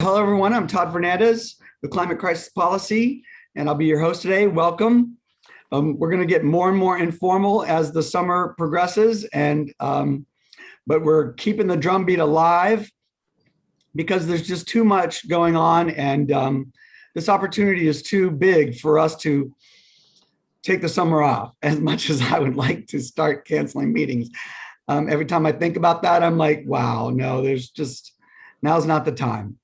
Hello, everyone. I'm Todd Fernandez with Climate Crisis Policy, and I'll be your host today. Welcome. We're going to get more and more informal as the summer progresses, but we're keeping the drumbeat alive because there's just too much going on, and this opportunity is too big for us to take the summer off. As much as I would like to start canceling meetings, every time I think about that, I'm like, wow, no, now's not the time.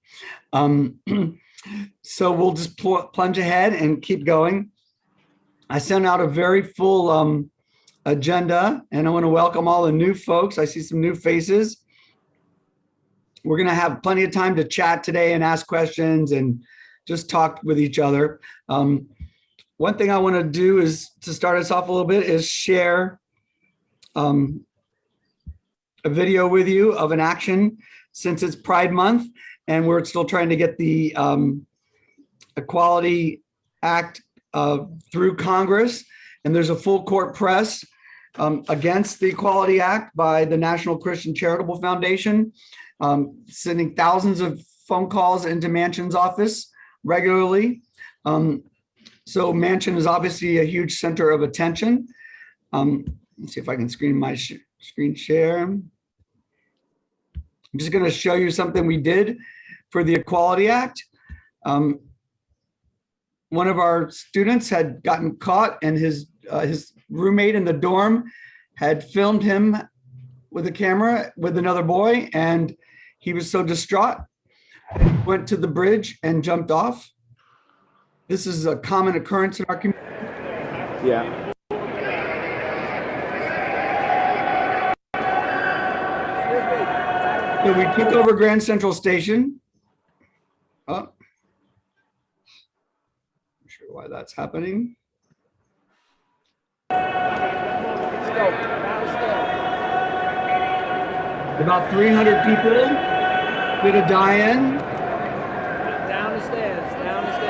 So we'll just plunge ahead and keep going. I sent out a very full agenda, and I want to welcome all the new folks. I see some new faces. We're going to have plenty of time to chat today and ask questions and just talk with each other. One thing I want to do is to start us off a little bit is share a video with you of an action since it's Pride Month. And we're still trying to get the Equality Act through Congress. And there's a full court press against the Equality Act by the National Christian Charitable Foundation, sending thousands of phone calls into Manchin's office regularly. So Manchin is obviously a huge center of attention. Let's see if I can screen share. I'm just going to show you something we did for the Equality Act. One of our students had gotten caught, and his roommate in the dorm had filmed him with a camera with another boy, and he was so distraught, he went to the bridge and jumped off. This is a common occurrence in our community. Yeah. So we took over Grand Central Station. Oh, not sure why that's happening. About 300 people did a die-in. Down the stairs, down the stairs.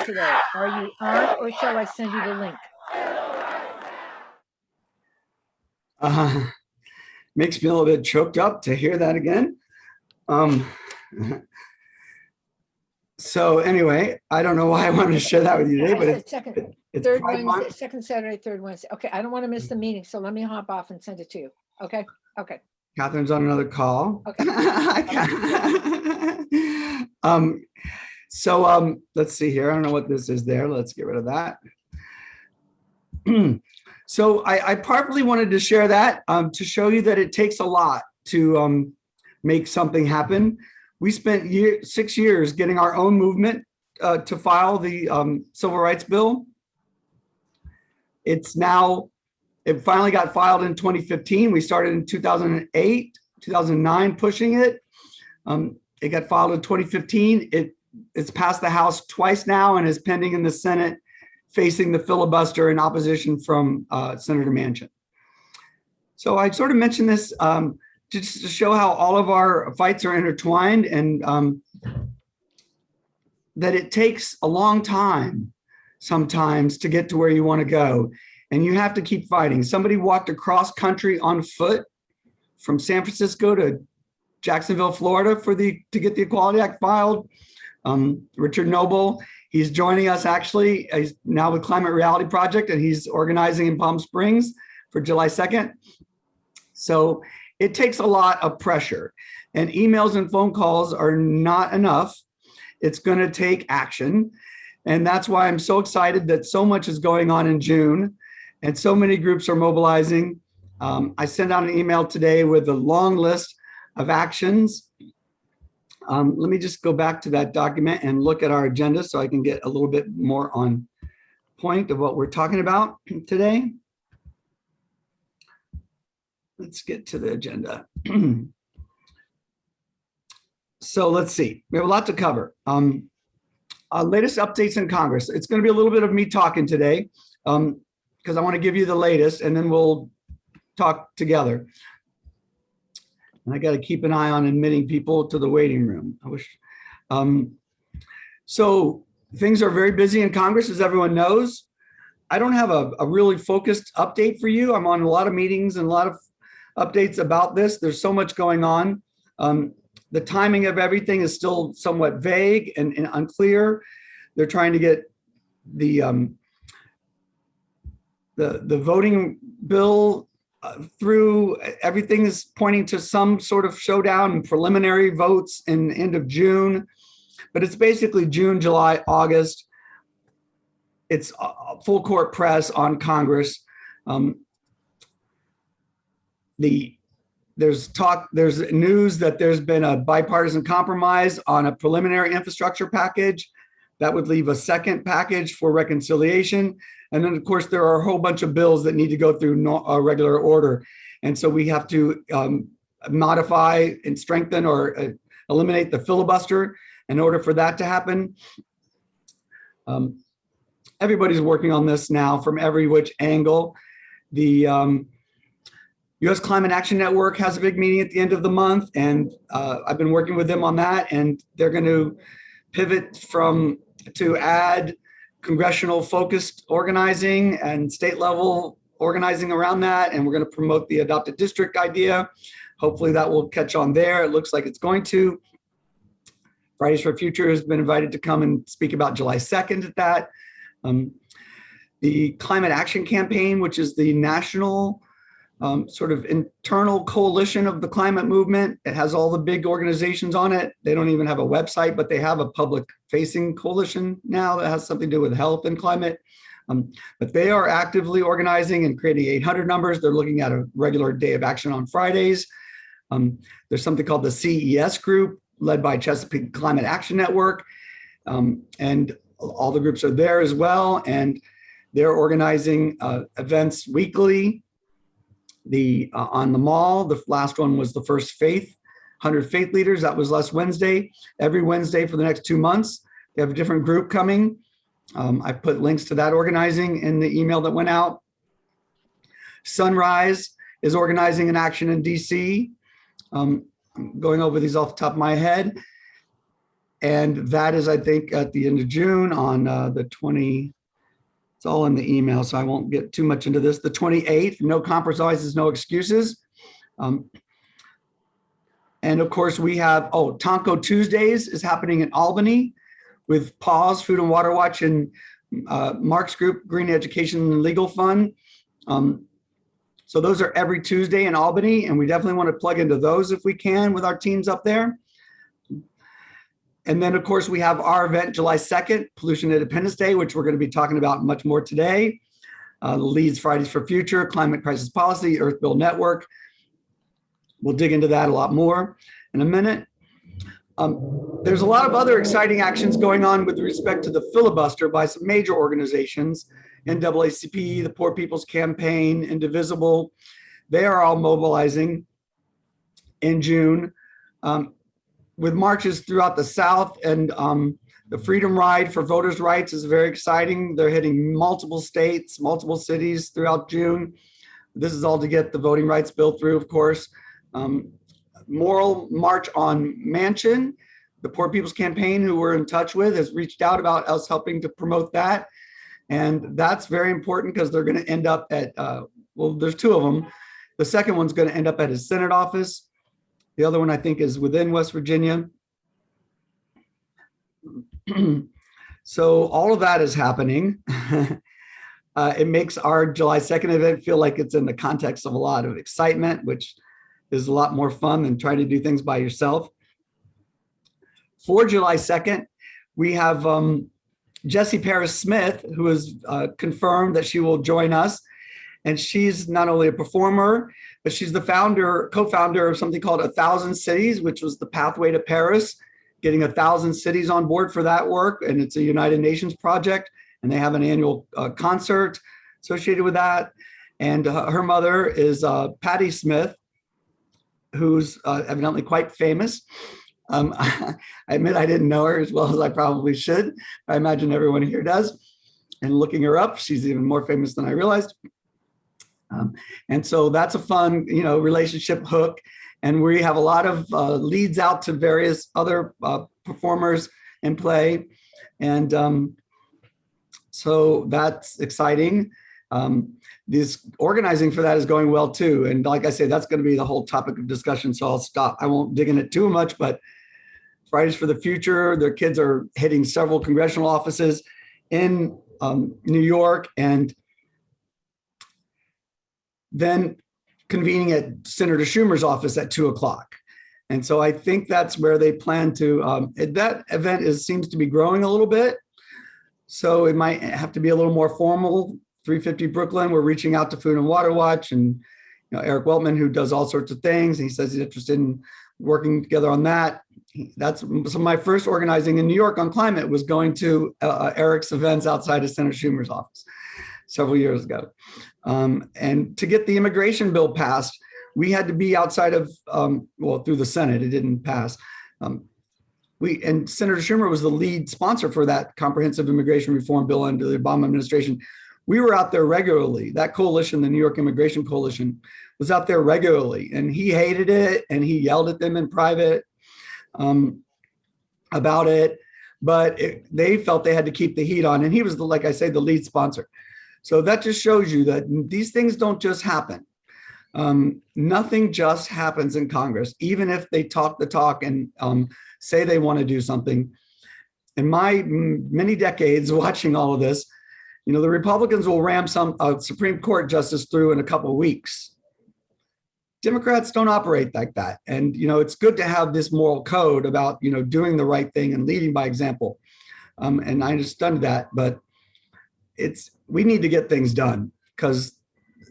Today. Are you on, or shall I send you the link? Makes me a little bit choked up to hear that again. So anyway, I don't know why I wanted to share that with you today, but it's third Wednesday, second Saturday, third Wednesday. Okay, I don't want to miss the meeting, so let me hop off and send it to you. Okay. Catherine's on another call. Okay. So let's see here. I don't know what this is there. Let's get rid of that. So I partly wanted to share that to show you that it takes a lot to make something happen. We spent 6 years getting our own movement to file the Civil Rights Bill. It's now It finally got filed in 2015. We started in 2008, 2009 pushing it. It got filed in 2015. It's passed the House twice now and is pending in the Senate, facing the filibuster in opposition from Senator Manchin. So I sort of mentioned this just to show how all of our fights are intertwined, and that it takes a long time sometimes to get to where you want to go. And you have to keep fighting. Somebody walked across country on foot from San Francisco to Jacksonville, Florida to get the Equality Act filed. Richard Noble, he's joining us actually. He's now with Climate Reality Project, and he's organizing in Palm Springs for July 2nd. So it takes a lot of pressure, and emails and phone calls are not enough. It's going to take action. And that's why I'm so excited that so much is going on in June and so many groups are mobilizing. I sent out an email today with a long list of actions. Let me just go back to that document and look at our agenda so I can get a little bit more on point of what we're talking about today. Let's get to the agenda. So let's see, we have a lot to cover. Latest updates in Congress. It's going to be a little bit of me talking today because I want to give you the latest, and then we'll talk together. And I got to keep an eye on admitting people to the waiting room. I wish. So things are very busy in Congress, as everyone knows. I don't have a really focused update for you. I'm on a lot of meetings and a lot of updates about this. There's so much going on. The timing of everything is still somewhat vague and unclear. They're trying to get the voting bill through. Everything is pointing to some sort of showdown and preliminary votes in the end of June, but it's basically June, July, August. It's a full court press on Congress. There's news that there's been a bipartisan compromise on a preliminary infrastructure package that would leave a second package for reconciliation. And then of course, there are a whole bunch of bills that need to go through a regular order. And so we have to modify and strengthen or eliminate the filibuster in order for that to happen. Everybody's working on this now from every which angle. The U.S. Climate Action Network has a big meeting at the end of the month, and I've been working with them on that, and they're going to pivot to add congressional focused organizing and state level organizing around that, and we're going to promote the adopted district idea. Hopefully that will catch on there. It looks like it's going to. Fridays for Future has been invited to come and speak about July 2nd at that. The Climate Action Campaign, which is the national sort of internal coalition of the climate movement. It has all the big organizations on it. They don't even have a website, but they have a public facing coalition now that has something to do with health and climate. But they are actively organizing and creating 800 numbers. They're looking at a regular day of action on Fridays. There's something called the CES group led by Chesapeake Climate Action Network. And all the groups are there as well. And they're organizing events weekly. On the mall, the last one was the first 100 faith leaders. That was last Wednesday. Every Wednesday for the next 2 months, they have a different group coming. I put links to that organizing in the email that went out. Sunrise is organizing an action in DC. I'm going over these off the top of my head. And that is, I think, at the end of June on the 20. It's all in the email, so I won't get too much into this. The 28th, no compromises, no excuses. And of course we have, Tonko Tuesdays is happening in Albany with PAWS, Food and Water Watch, and Mark's group, Green Education and Legal Fund. So those are every Tuesday in Albany, and we definitely want to plug into those if we can with our teams up there. And then, of course, we have our event July 2nd, Pollution Independence Day, which we're going to be talking about much more today. Leads Fridays for Future, Climate Crisis Policy, Earth Bill Network. We'll dig into that a lot more in a minute. There's a lot of other exciting actions going on with respect to the filibuster by some major organizations, NAACP, the Poor People's Campaign, Indivisible. They are all mobilizing in June with marches throughout the South. And the Freedom Ride for Voters' Rights is very exciting. They're hitting multiple states, multiple cities throughout June. This is all to get the voting rights bill through, of course. Moral March on Mansion, the Poor People's Campaign, who we're in touch with, has reached out about us helping to promote that. And that's very important because they're going to end up at, well, there's two of them. The second one's going to end up at his Senate office. The other one, I think, is within West Virginia. So all of that is happening. It makes our July 2nd event feel like it's in the context of a lot of excitement, which is a lot more fun than trying to do things by yourself. For July 2nd, we have Jessie Paris Smith, who has confirmed that she will join us. And she's not only a performer, but she's the co-founder of something called 1,000 Cities, which was the pathway to Paris, getting 1,000 cities on board for that work. And it's a United Nations project, and they have an annual concert associated with that. And her mother is Patti Smith, who's evidently quite famous. I admit I didn't know her as well as I probably should. I imagine everyone here does. And looking her up, she's even more famous than I realized. And so that's a fun, relationship hook. And we have a lot of leads out to various other performers in play. And so that's exciting. This organizing for that is going well too. And like I say, that's going to be the whole topic of discussion. So I'll stop. I won't dig in it too much, but Fridays for the Future, their kids are hitting several congressional offices in New York, and then convening at Senator Schumer's office at 2:00. And so I think that's where they plan to, that event seems to be growing a little bit. So it might have to be a little more formal. 350 Brooklyn, we're reaching out to Food and Water Watch and Eric Weltman, who does all sorts of things. He says he's interested in working together on that. That's some of my first organizing in New York on climate was going to Eric's events outside of Senator Schumer's office several years ago. And to get the immigration bill passed, we had to be outside of, through the Senate, it didn't pass. And Senator Schumer was the lead sponsor for that comprehensive immigration reform bill under the Obama administration. We were out there regularly. That coalition, the New York Immigration Coalition, was out there regularly, and he hated it, and he yelled at them in private about it, but they felt they had to keep the heat on, and he was, like I say, the lead sponsor. So that just shows you that these things don't just happen. Nothing just happens in Congress, even if they talk the talk and say they want to do something. In my many decades watching all of this, the Republicans will ram some Supreme Court justice through in a couple of weeks. Democrats don't operate like that. And, it's good to have this moral code about, doing the right thing and leading by example. And I understand that, but we need to get things done because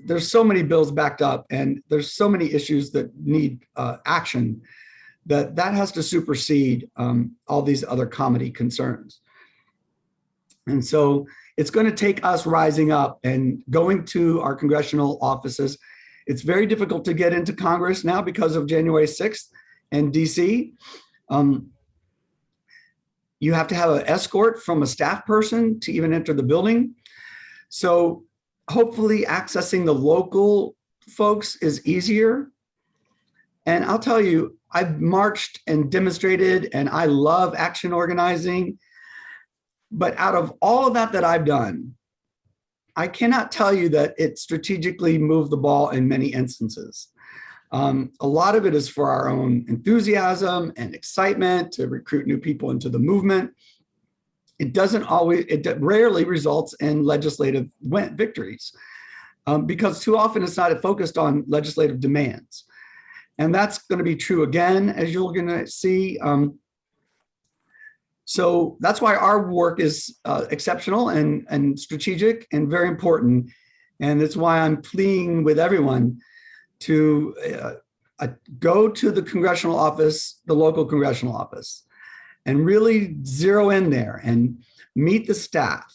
there's so many bills backed up and there's so many issues that need action that has to supersede all these other comedy concerns. And so it's going to take us rising up and going to our congressional offices. It's very difficult to get into Congress now because of January 6th and DC. You have to have an escort from a staff person to even enter the building. So hopefully accessing the local folks is easier. And I'll tell you, I've marched and demonstrated, and I love action organizing. But out of all of that I've done, I cannot tell you that it strategically moved the ball in many instances. A lot of it is for our own enthusiasm and excitement to recruit new people into the movement. It rarely results in legislative victories because too often it's not focused on legislative demands. And that's going to be true again, as you're going to see. So that's why our work is exceptional and strategic and very important. And that's why I'm pleading with everyone to go to the congressional office, the local congressional office, and really zero in there and meet the staff.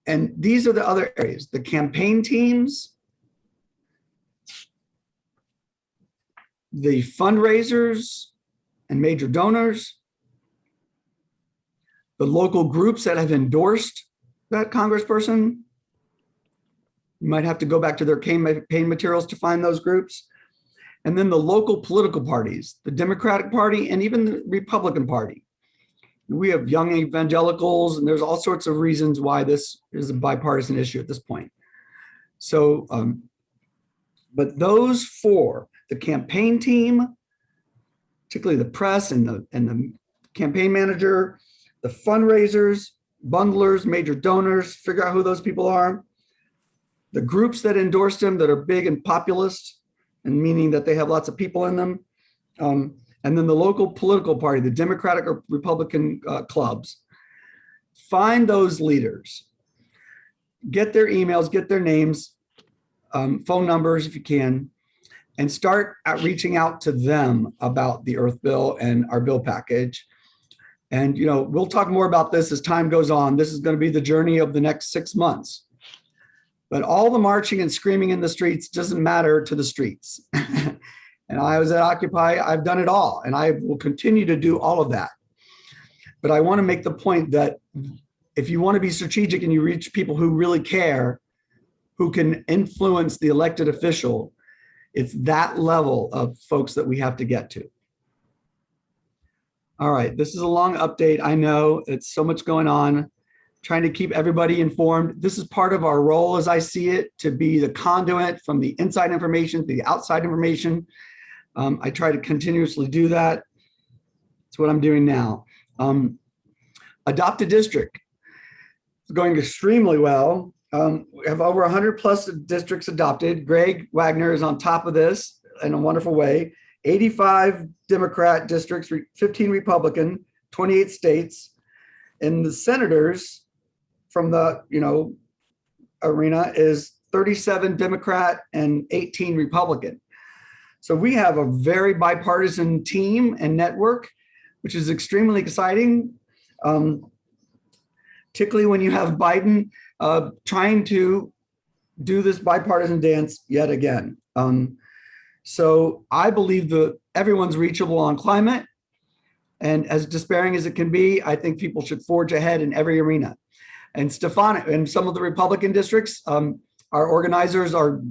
And these are the other areas, the campaign teams, the fundraisers and major donors, the local groups that have endorsed that congressperson. You might have to go back to their campaign materials to find those groups. And then the local political parties, the Democratic Party and even the Republican Party. We have young evangelicals, and there's all sorts of reasons why this is a bipartisan issue at this point. So, but those four, the campaign team, particularly the press and the campaign manager, the fundraisers, bundlers, major donors, figure out who those people are, the groups that endorsed them that are big and populist, and meaning that they have lots of people in them, and then the local political party, the Democratic or Republican clubs. Find those leaders, get their emails, get their names, phone numbers if you can, and start reaching out to them about the Earth Bill and our bill package. And we'll talk more about this as time goes on. This is going to be the journey of the next 6 months. But all the marching and screaming in the streets doesn't matter to the streets. And I was at Occupy, I've done it all, and I will continue to do all of that. But I want to make the point that if you want to be strategic and you reach people who really care, who can influence the elected official, it's that level of folks that we have to get to. All right, this is a long update. I know it's so much going on, trying to keep everybody informed. This is part of our role as I see it, to be the conduit from the inside information to the outside information. I try to continuously do that. That's what I'm doing now. Adopt a district. It's going extremely well. We have over 100 plus districts adopted. Greg Wagner is on top of this in a wonderful way. 85 Democrat districts, 15 Republican, 28 states. And the senators from the arena is 37 Democrat and 18 Republican. So we have a very bipartisan team and network, which is extremely exciting, particularly when you have Biden trying to do this bipartisan dance yet again. So I believe that everyone's reachable on climate. And as despairing as it can be, I think people should forge ahead in every arena. And Stefan, in some of the Republican districts, our organizers are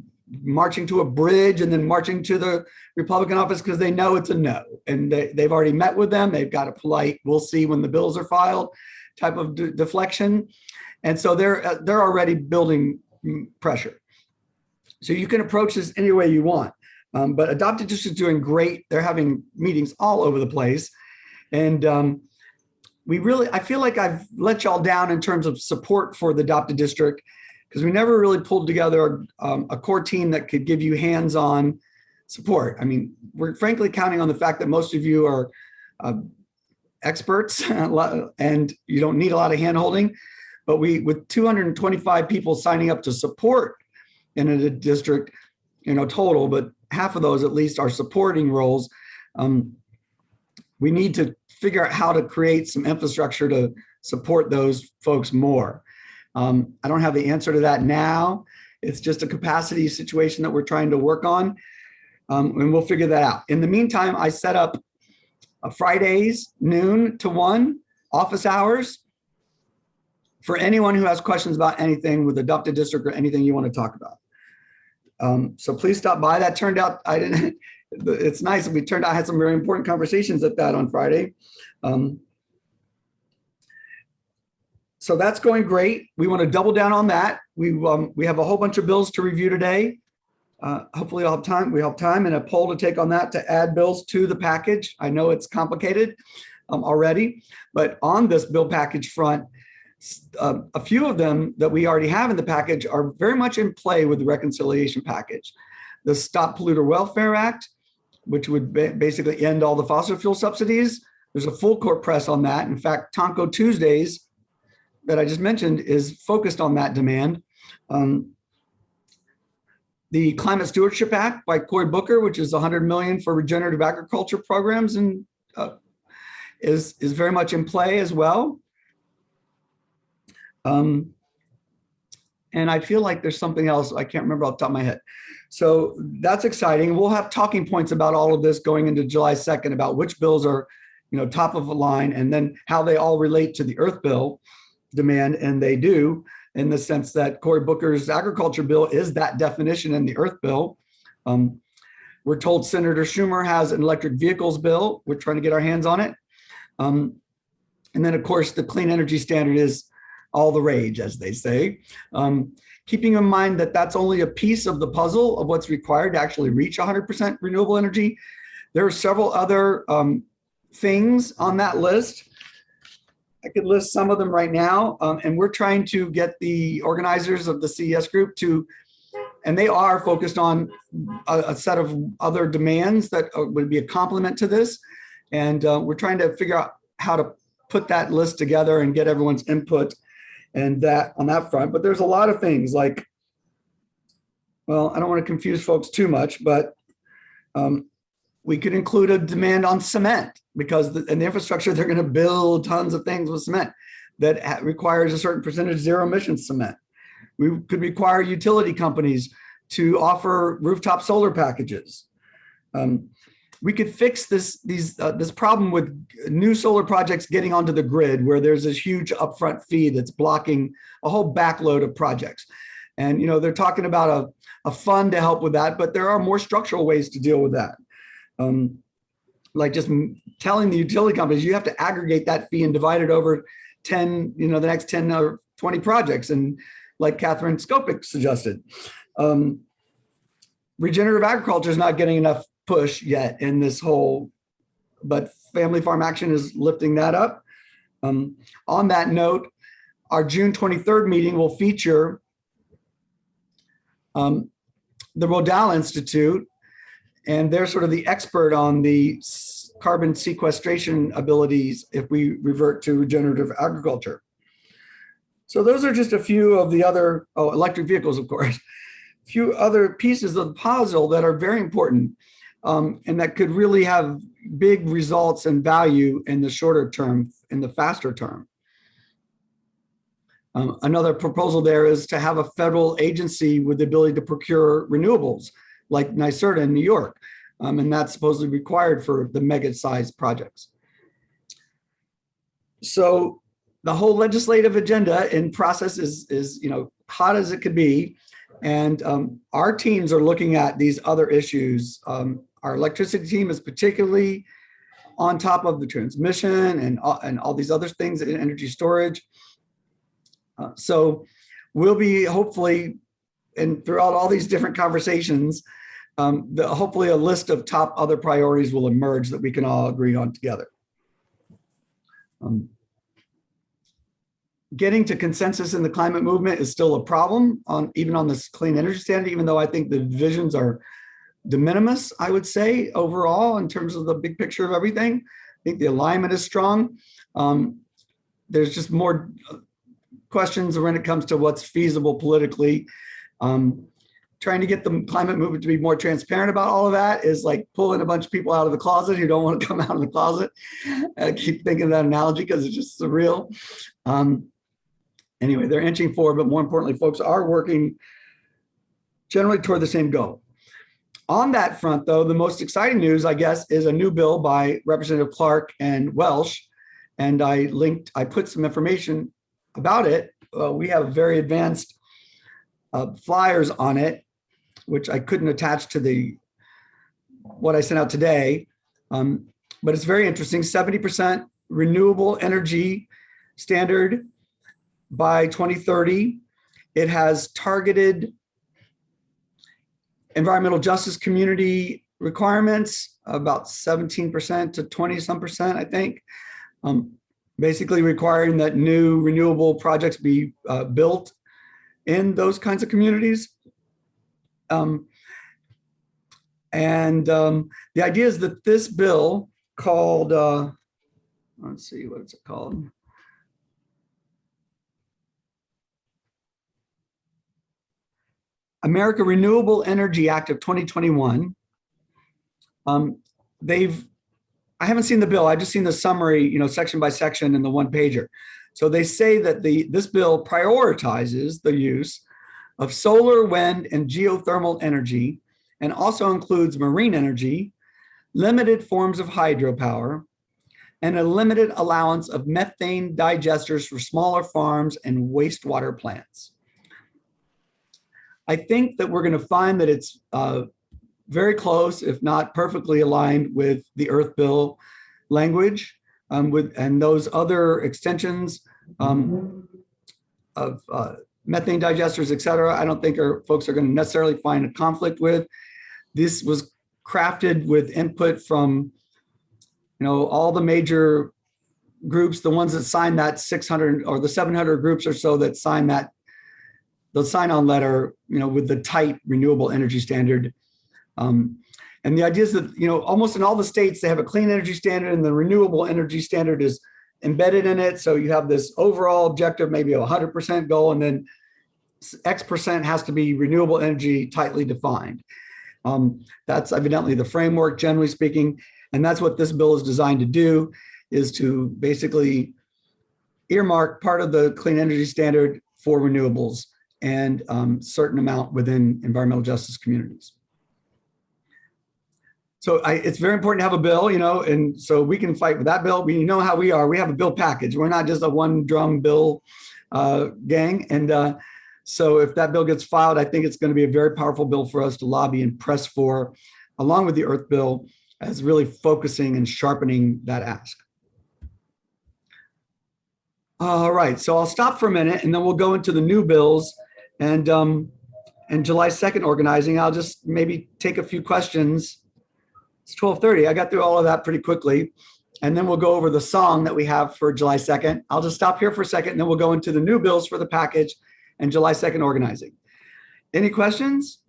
marching to a bridge and then marching to the Republican office because they know it's a no. And they've already met with them. They've got a polite, we'll see when the bills are filed type of deflection. And so they're already building pressure. So you can approach this any way you want. But Adopted District is doing great. They're having meetings all over the place. And I feel like I've let y'all down in terms of support for the Adopted District, because we never really pulled together a core team that could give you hands-on support. I mean, we're frankly counting on the fact that most of you are experts and you don't need a lot of hand-holding. But with 225 people signing up to support in a district, total, but half of those at least are supporting roles. We need to figure out how to create some infrastructure to support those folks more. I don't have the answer to that now. It's just a capacity situation that we're trying to work on, and we'll figure that out. In the meantime, I set up Fridays, noon to 1, office hours, for anyone who has questions about anything with Adopted District or anything you want to talk about. So please stop by. That turned out, it's nice. I had some very important conversations at that on Friday. So that's going great. We want to double down on that. We have a whole bunch of bills to review today. Hopefully I'll have time. We have time and a poll to take on that to add bills to the package. I know it's complicated already, but on this bill package front, a few of them that we already have in the package are very much in play with the reconciliation package. The Stop Polluter Welfare Act, which would basically end all the fossil fuel subsidies. There's a full court press on that. In fact, Tonko Tuesdays that I just mentioned is focused on that demand. The Climate Stewardship Act by Cory Booker, which is $100 million for regenerative agriculture programs, and is very much in play as well. And I feel like there's something else I can't remember off the top of my head. So that's exciting. We'll have talking points about all of this going into July 2nd about which bills are, top of the line, and then how they all relate to the Earth bill demand. And they do, in the sense that Cory Booker's agriculture bill is that definition in the Earth bill. We're told Senator Schumer has an electric vehicles bill. We're trying to get our hands on it. And then, of course, the clean energy standard is all the rage, as they say. Keeping in mind that that's only a piece of the puzzle of what's required to actually reach 100% renewable energy. There are several other things on that list. I could list some of them right now. And we're trying to get the organizers of the CES group to, and they are focused on a set of other demands that would be a complement to this. And we're trying to figure out how to put that list together and get everyone's input and that on that front. But there's a lot of things like, well, I don't want to confuse folks too much, but we could include a demand on cement, because in the infrastructure, they're going to build tons of things with cement that requires a certain percentage zero emission cement. We could require utility companies to offer rooftop solar packages. We could fix this problem with new solar projects getting onto the grid, where there's this huge upfront fee that's blocking a whole backload of projects. And they're talking about a fund to help with that, but there are more structural ways to deal with that. Like just telling the utility companies, you have to aggregate that fee and divide it over 10, the next 10 or 20 projects. And like Catherine Skopik suggested, regenerative agriculture is not getting enough push yet in this whole, but Family Farm Action is lifting that up. On that note, our June 23rd meeting will feature the Rodal Institute, and they're sort of the expert on the carbon sequestration abilities if we revert to regenerative agriculture. So those are just a few of the other, electric vehicles, of course, a few other pieces of the puzzle that are very important and that could really have big results and value in the shorter term, in the faster term. Another proposal there is to have a federal agency with the ability to procure renewables, like NYSERDA in New York. And that's supposedly required for the mega-sized projects. So the whole legislative agenda in process is hot as it could be. And our teams are looking at these other issues. Our electricity team is particularly on top of the transmission and all these other things, energy storage. So we'll be hopefully, and throughout all these different conversations, hopefully a list of top other priorities will emerge that we can all agree on together. Getting to consensus in the climate movement is still a problem, even on this clean energy standard, even though I think the divisions are de minimis, I would say, overall, in terms of the big picture of everything. I think the alignment is strong. There's just more questions when it comes to what's feasible politically. Trying to get the climate movement to be more transparent about all of that is like pulling a bunch of people out of the closet who don't want to come out of the closet. I keep thinking of that analogy because it's just surreal. Anyway, they're inching forward, but more importantly, folks are working generally toward the same goal. On that front, though, the most exciting news, I guess, is a new bill by Representative Clark and Welsh. And I put some information about it. We have very advanced flyers on it, which I couldn't attach to what I sent out today. But it's very interesting. 70% renewable energy standard by 2030. It has targeted environmental justice community requirements, about 17% to 20-some%, I think. Basically requiring that new renewable projects be built in those kinds of communities. The idea is that this bill called, let's see, what is it called? America Renewable Energy Act of 2021. I haven't seen the bill. I've just seen the summary, section by section in the one pager. So they say that this bill prioritizes the use of solar, wind, and geothermal energy, and also includes marine energy, limited forms of hydropower, and a limited allowance of methane digesters for smaller farms and wastewater plants. I think that we're going to find that it's very close, if not perfectly aligned with the Earth Bill language, and those other extensions of methane digesters, et cetera. I don't think folks are going to necessarily find a conflict with. This was crafted with input from, all the major groups, the ones that signed that 600 or the 700 groups or so that signed that, the sign-on letter, with the tight renewable energy standard. And the idea is that, almost in all the states, they have a clean energy standard, and the renewable energy standard is embedded in it. So you have this overall objective, maybe a 100% goal, and then X percent has to be renewable energy tightly defined. That's evidently the framework, generally speaking. And that's what this bill is designed to do, is to basically earmark part of the clean energy standard for renewables and certain amount within environmental justice communities. So it's very important to have a bill, and so we can fight with that bill. We know how we are. We have a bill package. We're not just a one drum bill gang. And so if that bill gets filed, I think it's going to be a very powerful bill for us to lobby and press for, along with the Earth Bill, as really focusing and sharpening that ask. All right, so I'll stop for a minute, and then we'll go into the new bills and July 2nd organizing. I'll just maybe take a few questions. It's 12:30. I got through all of that pretty quickly. And then we'll go over the song that we have for July 2nd. I'll just stop here for a second, and then we'll go into the new bills for the package and July 2nd organizing. Any questions?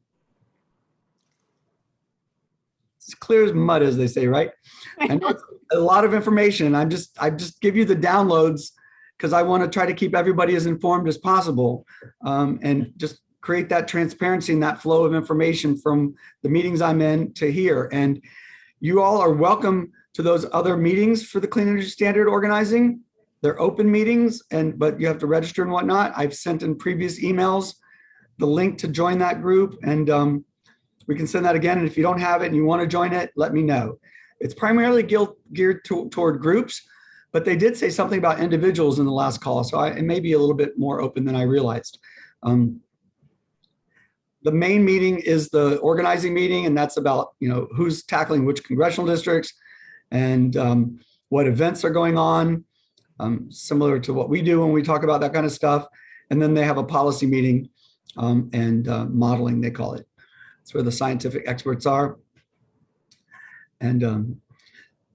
It's clear as mud, as they say, right? I know it's a lot of information. I just give you the downloads because I want to try to keep everybody as informed as possible, and just create that transparency and that flow of information from the meetings I'm in to here. And you all are welcome to those other meetings for the Clean Energy Standard organizing. They're open meetings, but you have to register and whatnot. I've sent in previous emails the link to join that group, and we can send that again. And if you don't have it and you want to join it, let me know. It's primarily geared toward groups, but they did say something about individuals in the last call, so it may be a little bit more open than I realized. The main meeting is the organizing meeting, and that's about who's tackling which congressional districts and what events are going on, similar to what we do when we talk about that kind of stuff. And then they have a policy meeting and modeling, they call it. It's where the scientific experts are. And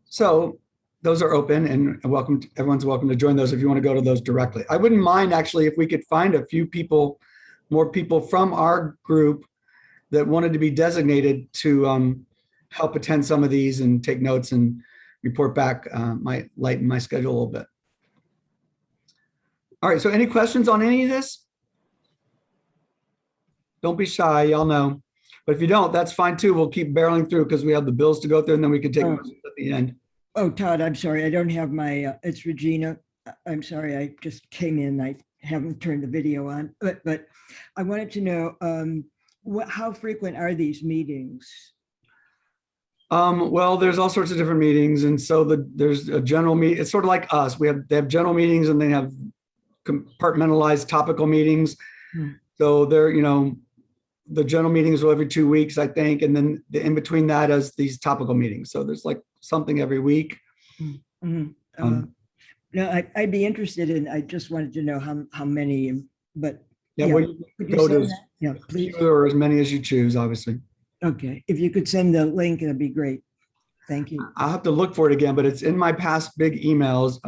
so those are open and welcome. Everyone's welcome to join those if you want to go to those directly. I wouldn't mind actually if we could find a few people, more people from our group that wanted to be designated to help attend some of these and take notes and report back, might lighten my schedule a little bit. All right, so any questions on any of this? Don't be shy, y'all know. But if you don't, that's fine too. We'll keep barreling through because we have the bills to go through, and then we can take questions at the end. Oh, Todd, I'm sorry. I don't have my, it's Regina. I'm sorry. I just came in. I haven't turned the video on, but I wanted to know how frequent are these meetings? Well, there's all sorts of different meetings. And so there's a general meeting. It's sort of like us. They have general meetings, and they have compartmentalized topical meetings. So they're, the general meetings are every 2 weeks, I think. And then in between that is these topical meetings. So there's like something every week. No, I'd be interested in, I just wanted to know how many, but yeah, well, you go to please. or as many as you choose, obviously. Okay, if you could send the link, that'd be great. Thank you. I'll have to look for it again, but it's in my past big emails.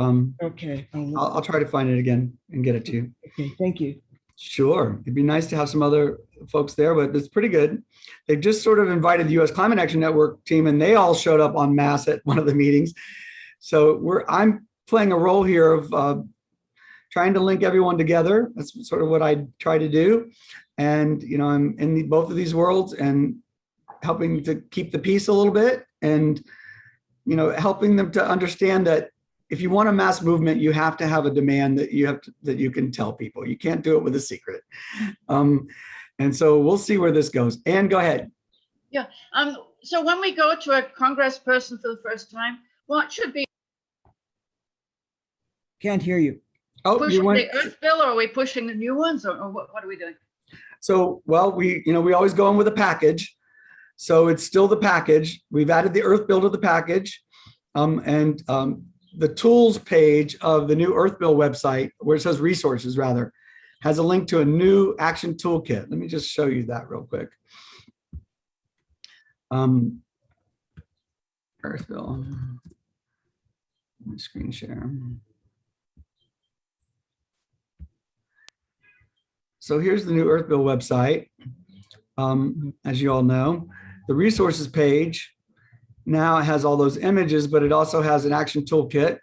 Okay. I'll try to find it again and get it to you. Okay, thank you. Sure. It'd be nice to have some other folks there, but it's pretty good. They've just sort of invited the U.S. Climate Action Network team, and they all showed up en masse at one of the meetings. So I'm playing a role here of trying to link everyone together. That's sort of what I try to do. And, I'm in both of these worlds and helping to keep the peace a little bit and, helping them to understand that, if you want a mass movement, you have to have a demand that you can tell people. You can't do it with a secret. And so we'll see where this goes. Ann, go ahead. Yeah. So when we go to a congressperson for the first time, what should be Can't hear you. Oh, pushing you want, the Earth bill, or are we pushing the new ones, or what are we doing? so, well, we always go in with a package. So it's still the package. We've added the Earth bill to the package. The tools page of the new Earth bill website, where it says resources rather, has a link to a new action toolkit. Let me just show you that real quick. Earth bill. Let me screen share. So here's the new Earth bill website. As you all know, the resources page now has all those images, but it also has an action toolkit.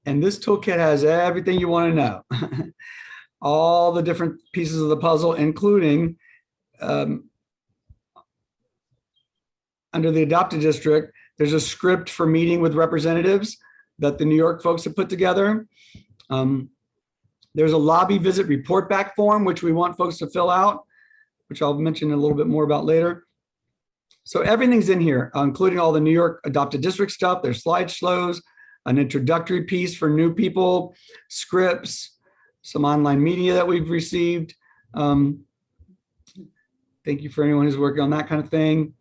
And this toolkit has everything you want to know. All the different pieces of the puzzle, including under the adopted district, there's a script for meeting with representatives that the New York folks have put together. There's a lobby visit report back form, which we want folks to fill out, which I'll mention a little bit more about later. So everything's in here, including all the New York adopted district stuff. There's slideshows, an introductory piece for new people, scripts, some online media that we've received. Thank you for anyone who's working on that kind of thing.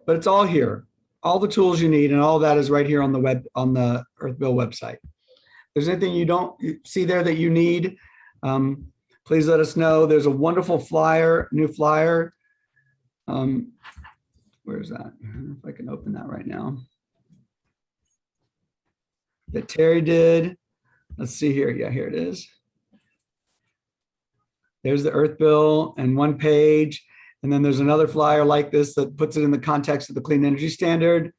But it's all here, all the tools you need, and all that is right here on the web, on the Earth Bill website. If there's anything you don't see there that you need, please let us know. There's a wonderful flyer, new flyer. Where's that? I don't know if I can open that right now. That Terry did. Let's see here. Yeah, here it is. There's the Earth bill and one page. And then there's another flyer like this that puts it in the context of the Clean Energy Standard.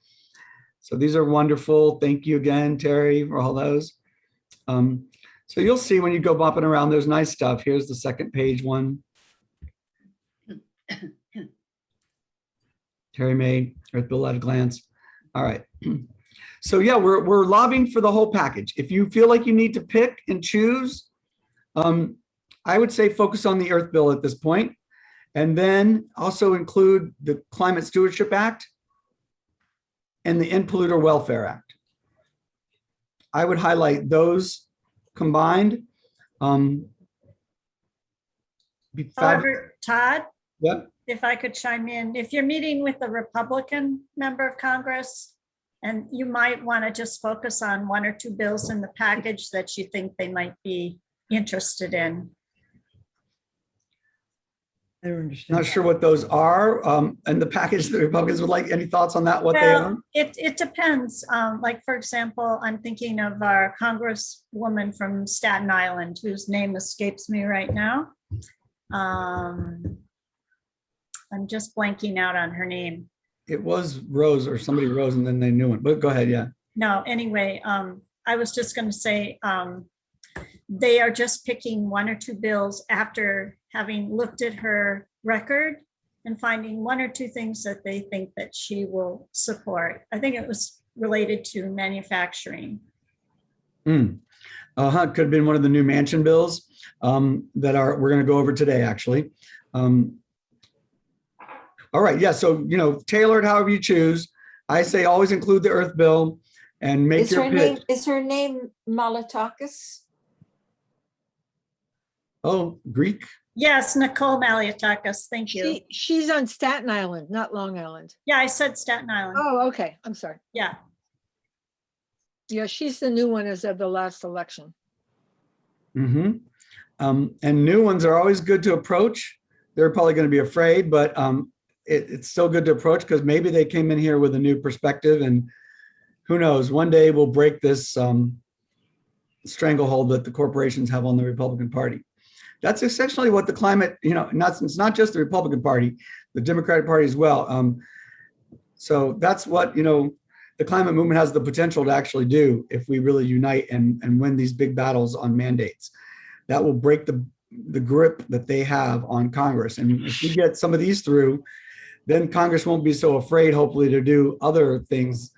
So these are wonderful. Thank you again, Terry, for all those. So you'll see when you go bopping around, there's nice stuff. Here's the second page one. Terry made Earth bill at a glance. All right. So yeah, we're lobbying for the whole package. If you feel like you need to pick and choose, I would say focus on the Earth bill at this point, and then also include the Climate Stewardship Act and the End Polluter Welfare Act. I would highlight those combined. However, Todd, Yep. if I could chime in, if you're meeting with a Republican member of Congress, and you might want to just focus on one or two bills in the package that you think they might be interested in. I don't understand. Not sure what those are, and the package the Republicans would like. Any thoughts on that? What they are? It depends. Like, for example, I'm thinking of our Congresswoman from Staten Island, whose name escapes me right now. I'm just blanking out on her name. It was Rose or somebody Rose, and then they knew it. But go ahead, yeah. No, anyway, I was just going to say they are just picking one or two bills after having looked at her record and finding one or two things that they think that she will support. I think it was related to manufacturing. Could have been one of the new mansion bills that we're going to go over today, actually. All right, yeah, so, tailor it however you choose. I say always include the Earth bill and make your pitch. Is her name Malatakis? Oh, Greek? Yes, Nicole Maliatakis, thank you. She's on Staten Island, not Long Island. Yeah, I said Staten Island. Oh, okay. I'm sorry. Yeah. Yeah, she's the new one as of the last election. And new ones are always good to approach. They're probably going to be afraid, but it's still good to approach because maybe they came in here with a new perspective, and who knows, one day we'll break this stranglehold that the corporations have on the Republican Party. That's essentially what the climate, it's not just the Republican Party, the Democratic Party as well. So that's what, the climate movement has the potential to actually do if we really unite and win these big battles on mandates. That will break the grip that they have on Congress. And if we get some of these through, then Congress won't be so afraid, hopefully, to do other things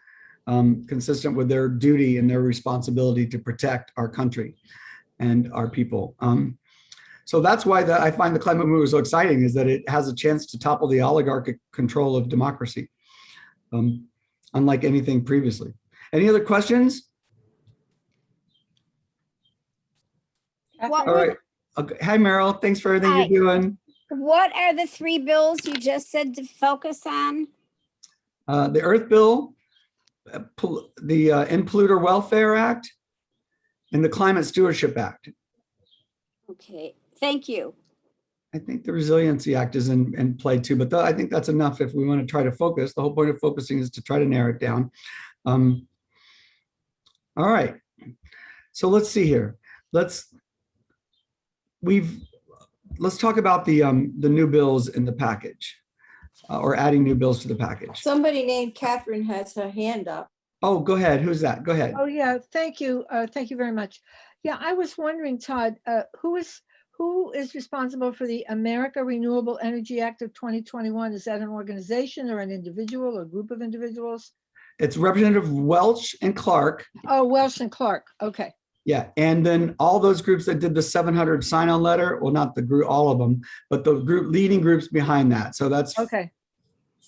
consistent with their duty and their responsibility to protect our country and our people. So that's why I find the climate movement so exciting, is that it has a chance to topple the oligarchic control of democracy, unlike anything previously. Any other questions? What All were- right. Okay. Hi, Meryl. Thanks for everything Hi. you're doing. What are the three bills you just said to focus on? The Earth Bill, the In Polluter Welfare Act, and the Climate Stewardship Act. Okay, thank you. I think the Resiliency Act is in play too, but I think that's enough if we want to try to focus. The whole point of focusing is to try to narrow it down. All right. So let's see here. Let's talk about the new bills in the package, or adding new bills to the package. Somebody named Catherine has her hand up. Oh, go ahead. Who's that? Go ahead. Oh, yeah, thank you. Thank you very much. Yeah, I was wondering, Todd, who is responsible for the America Renewable Energy Act of 2021? Is that an organization or an individual or group of individuals? It's Representative Welch and Clark. Oh, Welsh and Clark. Okay. Yeah, and then all those groups that did the 700 sign-on letter, well, not the group, all of them, but the leading groups behind that. So that's Okay.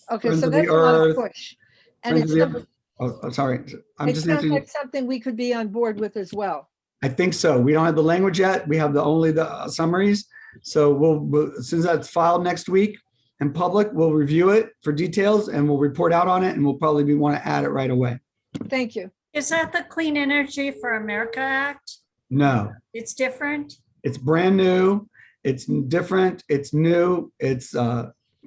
Okay, Friends so of the that's a lot of Earth, push. And Friends it of the sounds, sorry, I'm it just sounds answering. like something we could be on board with as well. I think so. We don't have the language yet. We have only the summaries. So we'll as soon as that's filed next week in public, we'll review it for details and we'll report out on it, and we'll probably want to add it right away. Thank you. Is that the Clean Energy for America Act? No, It's different? it's brand new. It's different. It's new. It's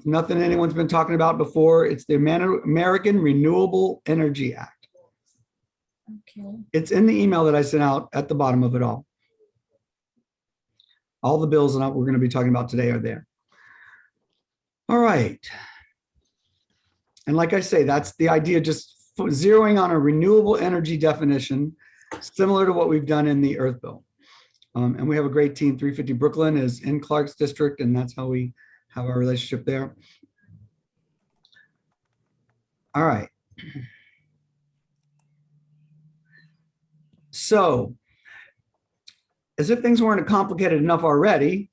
nothing anyone's been talking about before. It's the American Renewable Energy Act. Okay. It's in the email that I sent out at the bottom of it all. All the bills that we're going to be talking about today are there. All right. And like I say, that's the idea, just zeroing on a renewable energy definition, similar to what we've done in the Earth Bill. And we have a great team. 350 Brooklyn is in Clark's district, and that's how we have our relationship there. All right. So, as if things weren't complicated enough already,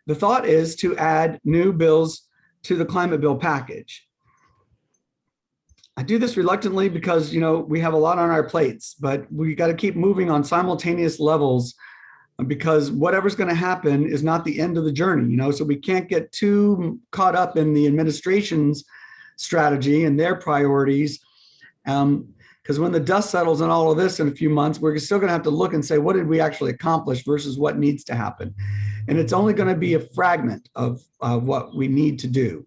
the thought is to add new bills to the climate bill package. I do this reluctantly because, we have a lot on our plates, but we got to keep moving on simultaneous levels, because whatever's going to happen is not the end of the journey, so we can't get too caught up in the administration's strategy and their priorities. Because when the dust settles on all of this in a few months, we're still going to have to look and say, what did we actually accomplish versus what needs to happen? And it's only going to be a fragment of what we need to do.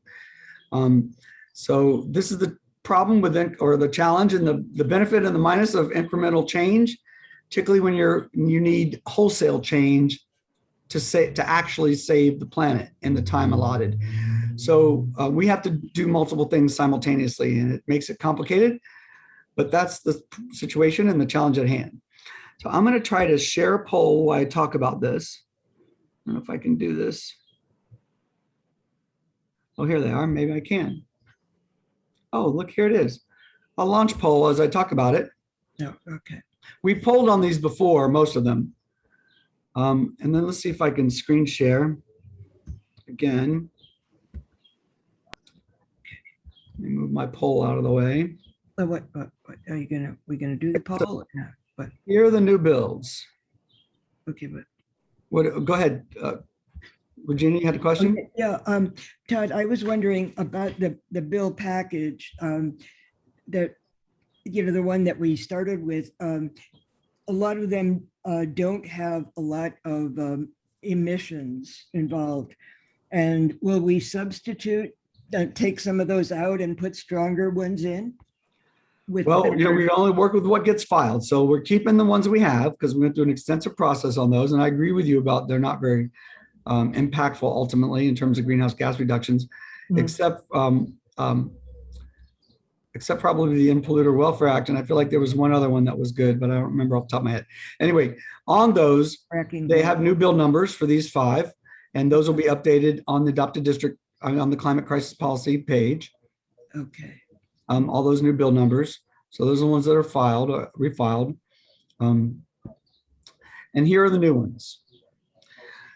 So this is the problem with it, or the challenge and the benefit and the minus of incremental change, particularly when you need wholesale change to actually save the planet in the time allotted. So we have to do multiple things simultaneously, and it makes it complicated. But that's the situation and the challenge at hand. So I'm going to try to share a poll while I talk about this. I don't know if I can do this. Oh, here they are. Maybe I can. Oh, look, here it is. I'll launch poll as I talk about it. No, okay. We polled on these before, most of them. And then let's see if I can screen share again. Let me move my poll out of the way. What are you gonna? We gonna do the poll? No, but Here are the new bills. okay, but What? Go ahead, Virginia. You had a question? okay, yeah. Todd, I was wondering about the bill package. That the one that we started with. A lot of them don't have a lot of emissions involved, and will we substitute? Take some of those out and put stronger ones in? Well, we only work with what gets filed. So we're keeping the ones we have because we went through an extensive process on those. And I agree with you about they're not very impactful ultimately in terms of greenhouse gas reductions, except probably the In Polluter Welfare Act. And I feel like there was one other one that was good, but I don't remember off the top of my head. Anyway, on those, they have new bill numbers for these 5, and those will be updated on the adopted district on the climate crisis policy page. Okay. All those new bill numbers. So those are the ones that are filed, refiled. And here are the new ones.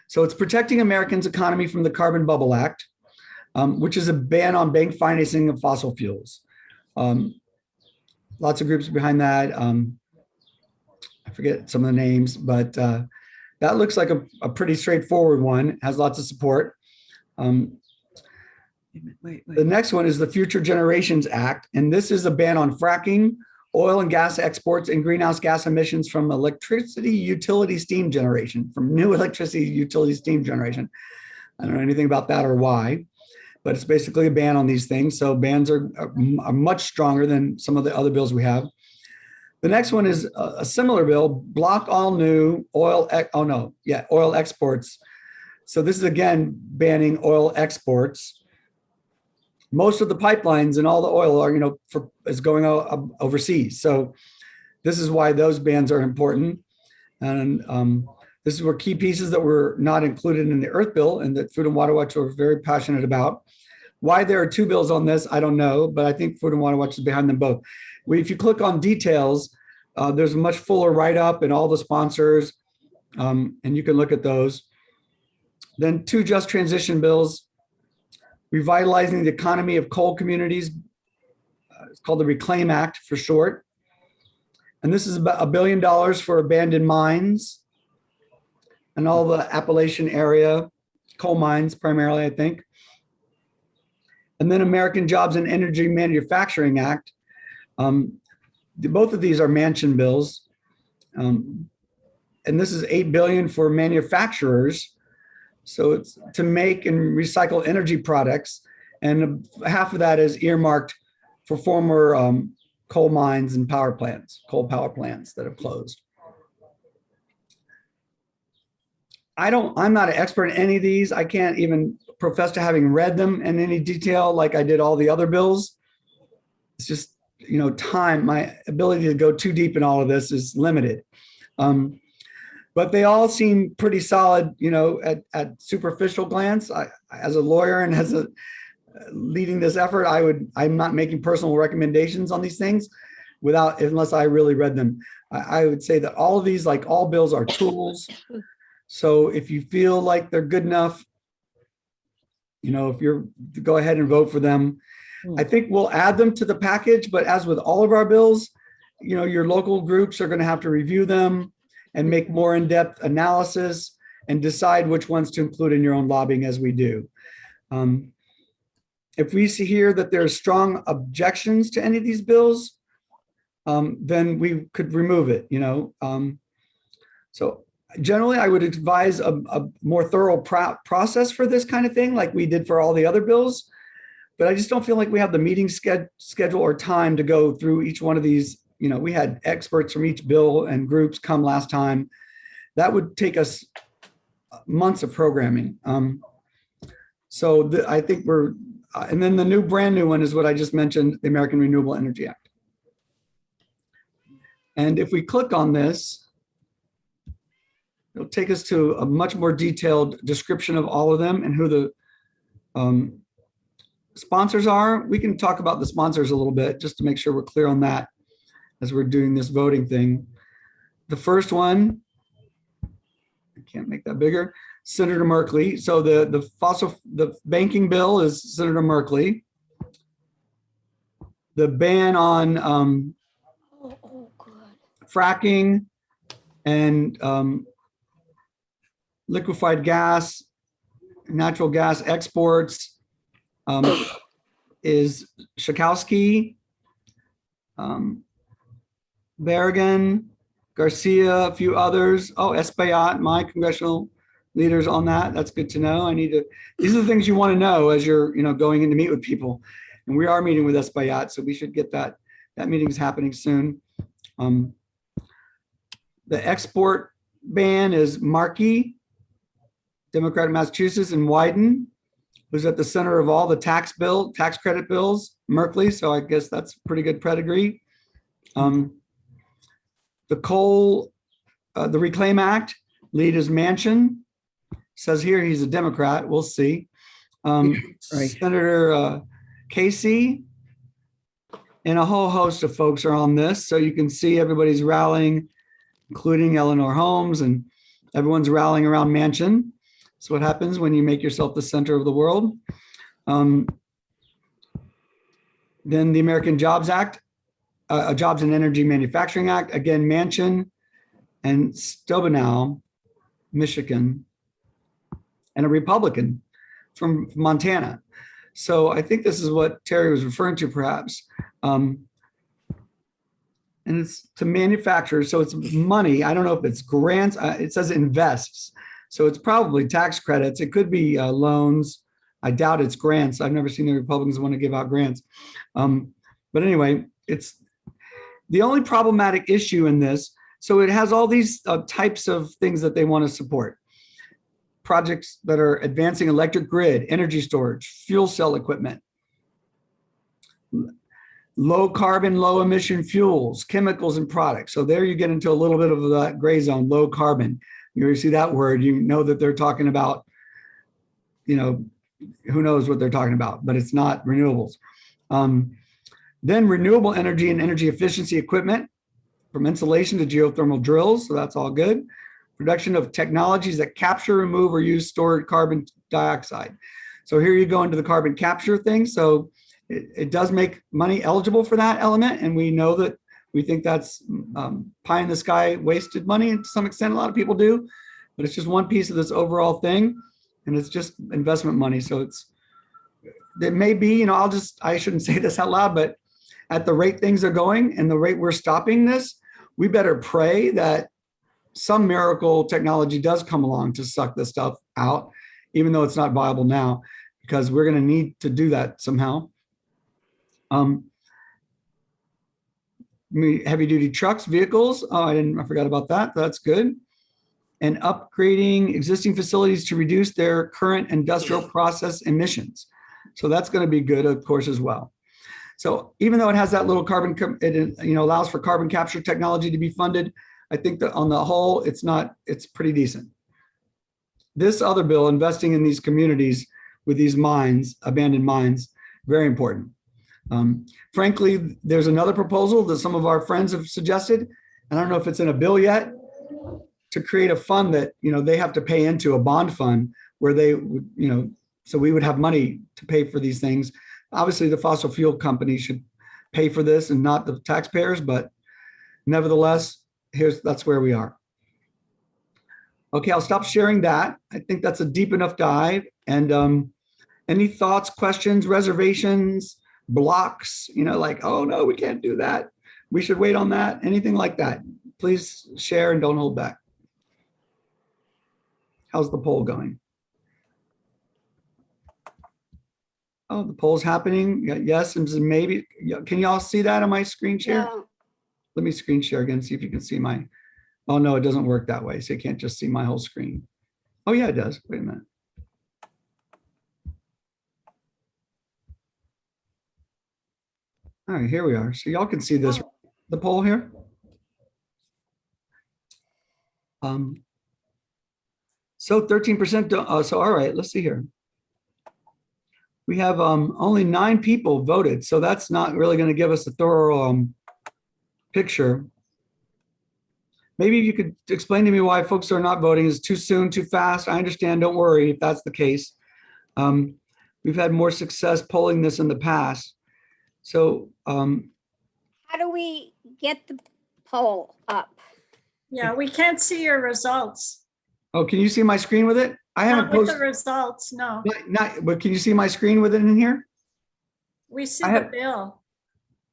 So it's Protecting Americans' Economy from the Carbon Bubble Act, which is a ban on bank financing of fossil fuels. Lots of groups behind that. I forget some of the names, but that looks like a pretty straightforward one. It has lots of support. The next one is the Future Generations Act, and this is a ban on fracking, oil and gas exports, and greenhouse gas emissions from electricity utility steam generation, from new electricity utility steam generation. I don't know anything about that or why, but it's basically a ban on these things. So bans are much stronger than some of the other bills we have. The next one is a similar bill, block all new oil exports. So this is again banning oil exports. Most of the pipelines and all the oil are, is going overseas. So this is why those bans are important. And this were key pieces that were not included in the Earth Bill and that Food and Water Watch were very passionate about. Why there are two bills on this, I don't know, but I think Food and Water Watch is behind them both. If you click on details, there's a much fuller write-up and all the sponsors, and you can look at those. Then two just transition bills, revitalizing the economy of coal communities. It's called the Reclaim Act for short. And this is about $1 billion for abandoned mines and all the Appalachian area, coal mines primarily, I think. And then American Jobs and Energy Manufacturing Act. Both of these are Manchin bills. And this is $8 billion for manufacturers. So it's to make and recycle energy products. And half of that is earmarked for former coal mines and power plants, coal power plants that have closed. I'm not an expert in any of these. I can't even profess to having read them in any detail like I did all the other bills. It's just, time, my ability to go too deep in all of this is limited. But they all seem pretty solid, at superficial glance. As a lawyer and as leading this effort, I'm not making personal recommendations on these things unless I really read them. I would say that all of these, like all bills, are tools. So if you feel like they're good enough, if you're go ahead and vote for them. I think we'll add them to the package, but as with all of our bills, your local groups are going to have to review them and make more in-depth analysis and decide which ones to include in your own lobbying as we do. If we see here that there's strong objections to any of these bills, then we could remove it, So generally, I would advise a more thorough process for this kind of thing, like we did for all the other bills. But I just don't feel like we have the meeting schedule or time to go through each one of these. We had experts from each bill and groups come last time. That would take us months of programming. I think and then the brand new one is what I just mentioned, the American Renewable Energy Act. And if we click on this, it'll take us to a much more detailed description of all of them and who the sponsors are. We can talk about the sponsors a little bit just to make sure we're clear on that as we're doing this voting thing. The first one, I can't make that bigger, Senator Merkley. So the banking bill is Senator Merkley. The ban on fracking and liquefied gas, natural gas exports is Schakowsky, Berrigan, Garcia, a few others. Oh, Espaillat, my congressional leaders on that. That's good to know. These are the things you want to know as you're, going in to meet with people. And we are meeting with Espaillat, so we should get that. That meeting is happening soon. The export ban is Markey, Democrat of Massachusetts, and Wyden, who's at the center of all the tax credit bills, Merkley. So I guess that's pretty good pedigree. The Reclaim Act, lead is Manchin. Says here he's a Democrat. We'll see. Right. Senator Casey, And a whole host of folks are on this. So you can see everybody's rallying, including Eleanor Holmes, and everyone's rallying around Manchin. That's what happens when you make yourself the center of the world. Then the American Jobs Act, Jobs and Energy Manufacturing Act, again, Manchin and Stabenow, Michigan, and a Republican from Montana. So I think this is what Terry was referring to, perhaps. And it's to manufacturers, so it's money. I don't know if it's grants. It says invests, so it's probably tax credits. It could be loans. I doubt it's grants. I've never seen the Republicans want to give out grants. But anyway, it's the only problematic issue in this. So it has all these types of things that they want to support. Projects that are advancing electric grid, energy storage, fuel cell equipment, low carbon, low emission fuels, chemicals and products. So there you get into a little bit of that gray zone, low carbon. You see that word, you know that they're talking about, who knows what they're talking about, but it's not renewables. Then renewable energy and energy efficiency equipment, from insulation to geothermal drills. So that's all good. Production of technologies that capture, remove, or use stored carbon dioxide. So here you go into the carbon capture thing. So it does make money eligible for that element. And we know that we think that's pie in the sky, wasted money to some extent. A lot of people do, but it's just one piece of this overall thing. And it's just investment money. So it may be, I shouldn't say this out loud, but at the rate things are going and the rate we're stopping this, we better pray that some miracle technology does come along to suck this stuff out, even though it's not viable now, because we're going to need to do that somehow. Heavy duty trucks, vehicles. Oh, I forgot about that. That's good. And upgrading existing facilities to reduce their current industrial process emissions. So that's going to be good, of course, as well. So even though it has that little carbon, it allows for carbon capture technology to be funded, I think that on the whole, it's pretty decent. This other bill, investing in these communities with these mines, abandoned mines, very important. Frankly, there's another proposal that some of our friends have suggested. I don't know if it's in a bill yet, to create a fund that, they have to pay into a bond fund where they would, so we would have money to pay for these things. Obviously, the fossil fuel companies should pay for this and not the taxpayers, but nevertheless, that's where we are. Okay, I'll stop sharing that. I think that's a deep enough dive. And any thoughts, questions, reservations, blocks, like, oh no, we can't do that. We should wait on that. Anything like that, please share and don't hold back. How's the poll going? Oh, the poll's happening. Yes, and maybe. Can y'all see that on my screen share? No. Let me screen share again, see if you can see my. Oh no, it doesn't work that way. So you can't just see my whole screen. Oh yeah, it does. Wait a minute. All right, here we are. So y'all can see this, the poll here. So 13%. So all right, let's see here. We have only 9 people voted, so that's not really going to give us a thorough picture. Maybe you could explain to me why folks are not voting. Is it too soon, too fast? I understand. Don't worry if that's the case. We've had more success polling this in the past. So How do we get the poll up? Yeah, we can't see your results. oh, can you see my screen with it? I haven't Not with the posted. results, no. But can you see my screen with it in here? We see I the have- bill.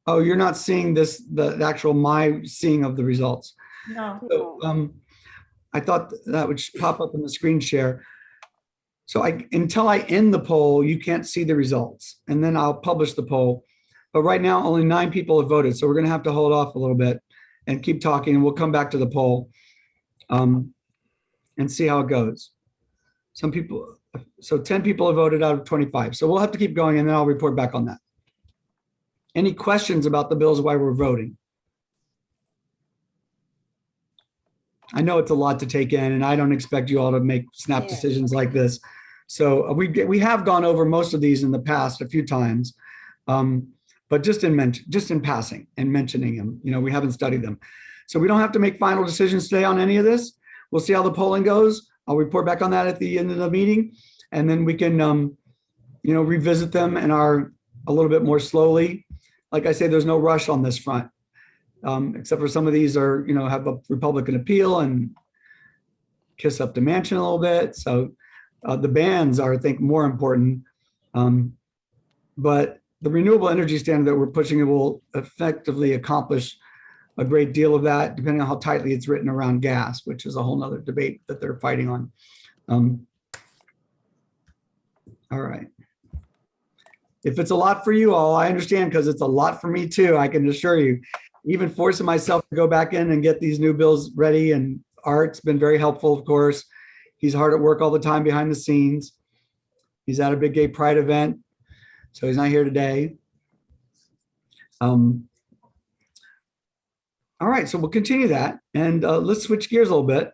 Oh, you're not seeing this, the actual my seeing of the results. No. So I thought that would pop up in the screen share. So until I end the poll, you can't see the results, and then I'll publish the poll. But right now, only 9 people have voted, so we're going to have to hold off a little bit and keep talking, and we'll come back to the poll and see how it goes. Some people, so 10 people have voted out of 25. So we'll have to keep going, and then I'll report back on that. Any questions about the bills while we're voting? I know it's a lot to take in, and I don't expect you all to make snap Yeah. decisions like this. So we have gone over most of these in the past a few times. but just in passing and mentioning them. We haven't studied them. So we don't have to make final decisions today on any of this. We'll see how the polling goes. I'll report back on that at the end of the meeting, and then we can, revisit them a little bit more slowly. Like I say, there's no rush on this front, except for some of these are, have a Republican appeal and kiss up to Manchin a little bit. So the bans are, I think, more important. But the renewable energy standard that we're pushing will effectively accomplish a great deal of that, depending on how tightly it's written around gas, which is a whole nother debate that they're fighting on. All right. If it's a lot for you all, I understand, because it's a lot for me too, I can assure you. Even forcing myself to go back in and get these new bills ready, and Art's been very helpful, of course. He's hard at work all the time behind the scenes. He's at a big gay pride event, so he's not here today. All right, so we'll continue that, and let's switch gears a little bit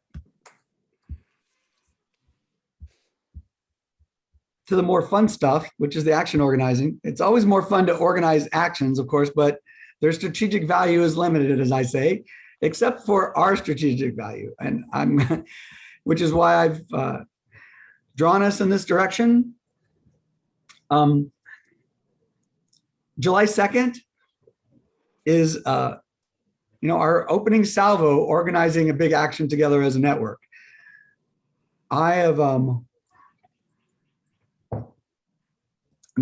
to the more fun stuff, which is the action organizing. It's always more fun to organize actions, of course, but their strategic value is limited, as I say, except for our strategic value. And which is why I've drawn us in this direction. July 2nd is, our opening salvo, organizing a big action together as a network. I have, I'm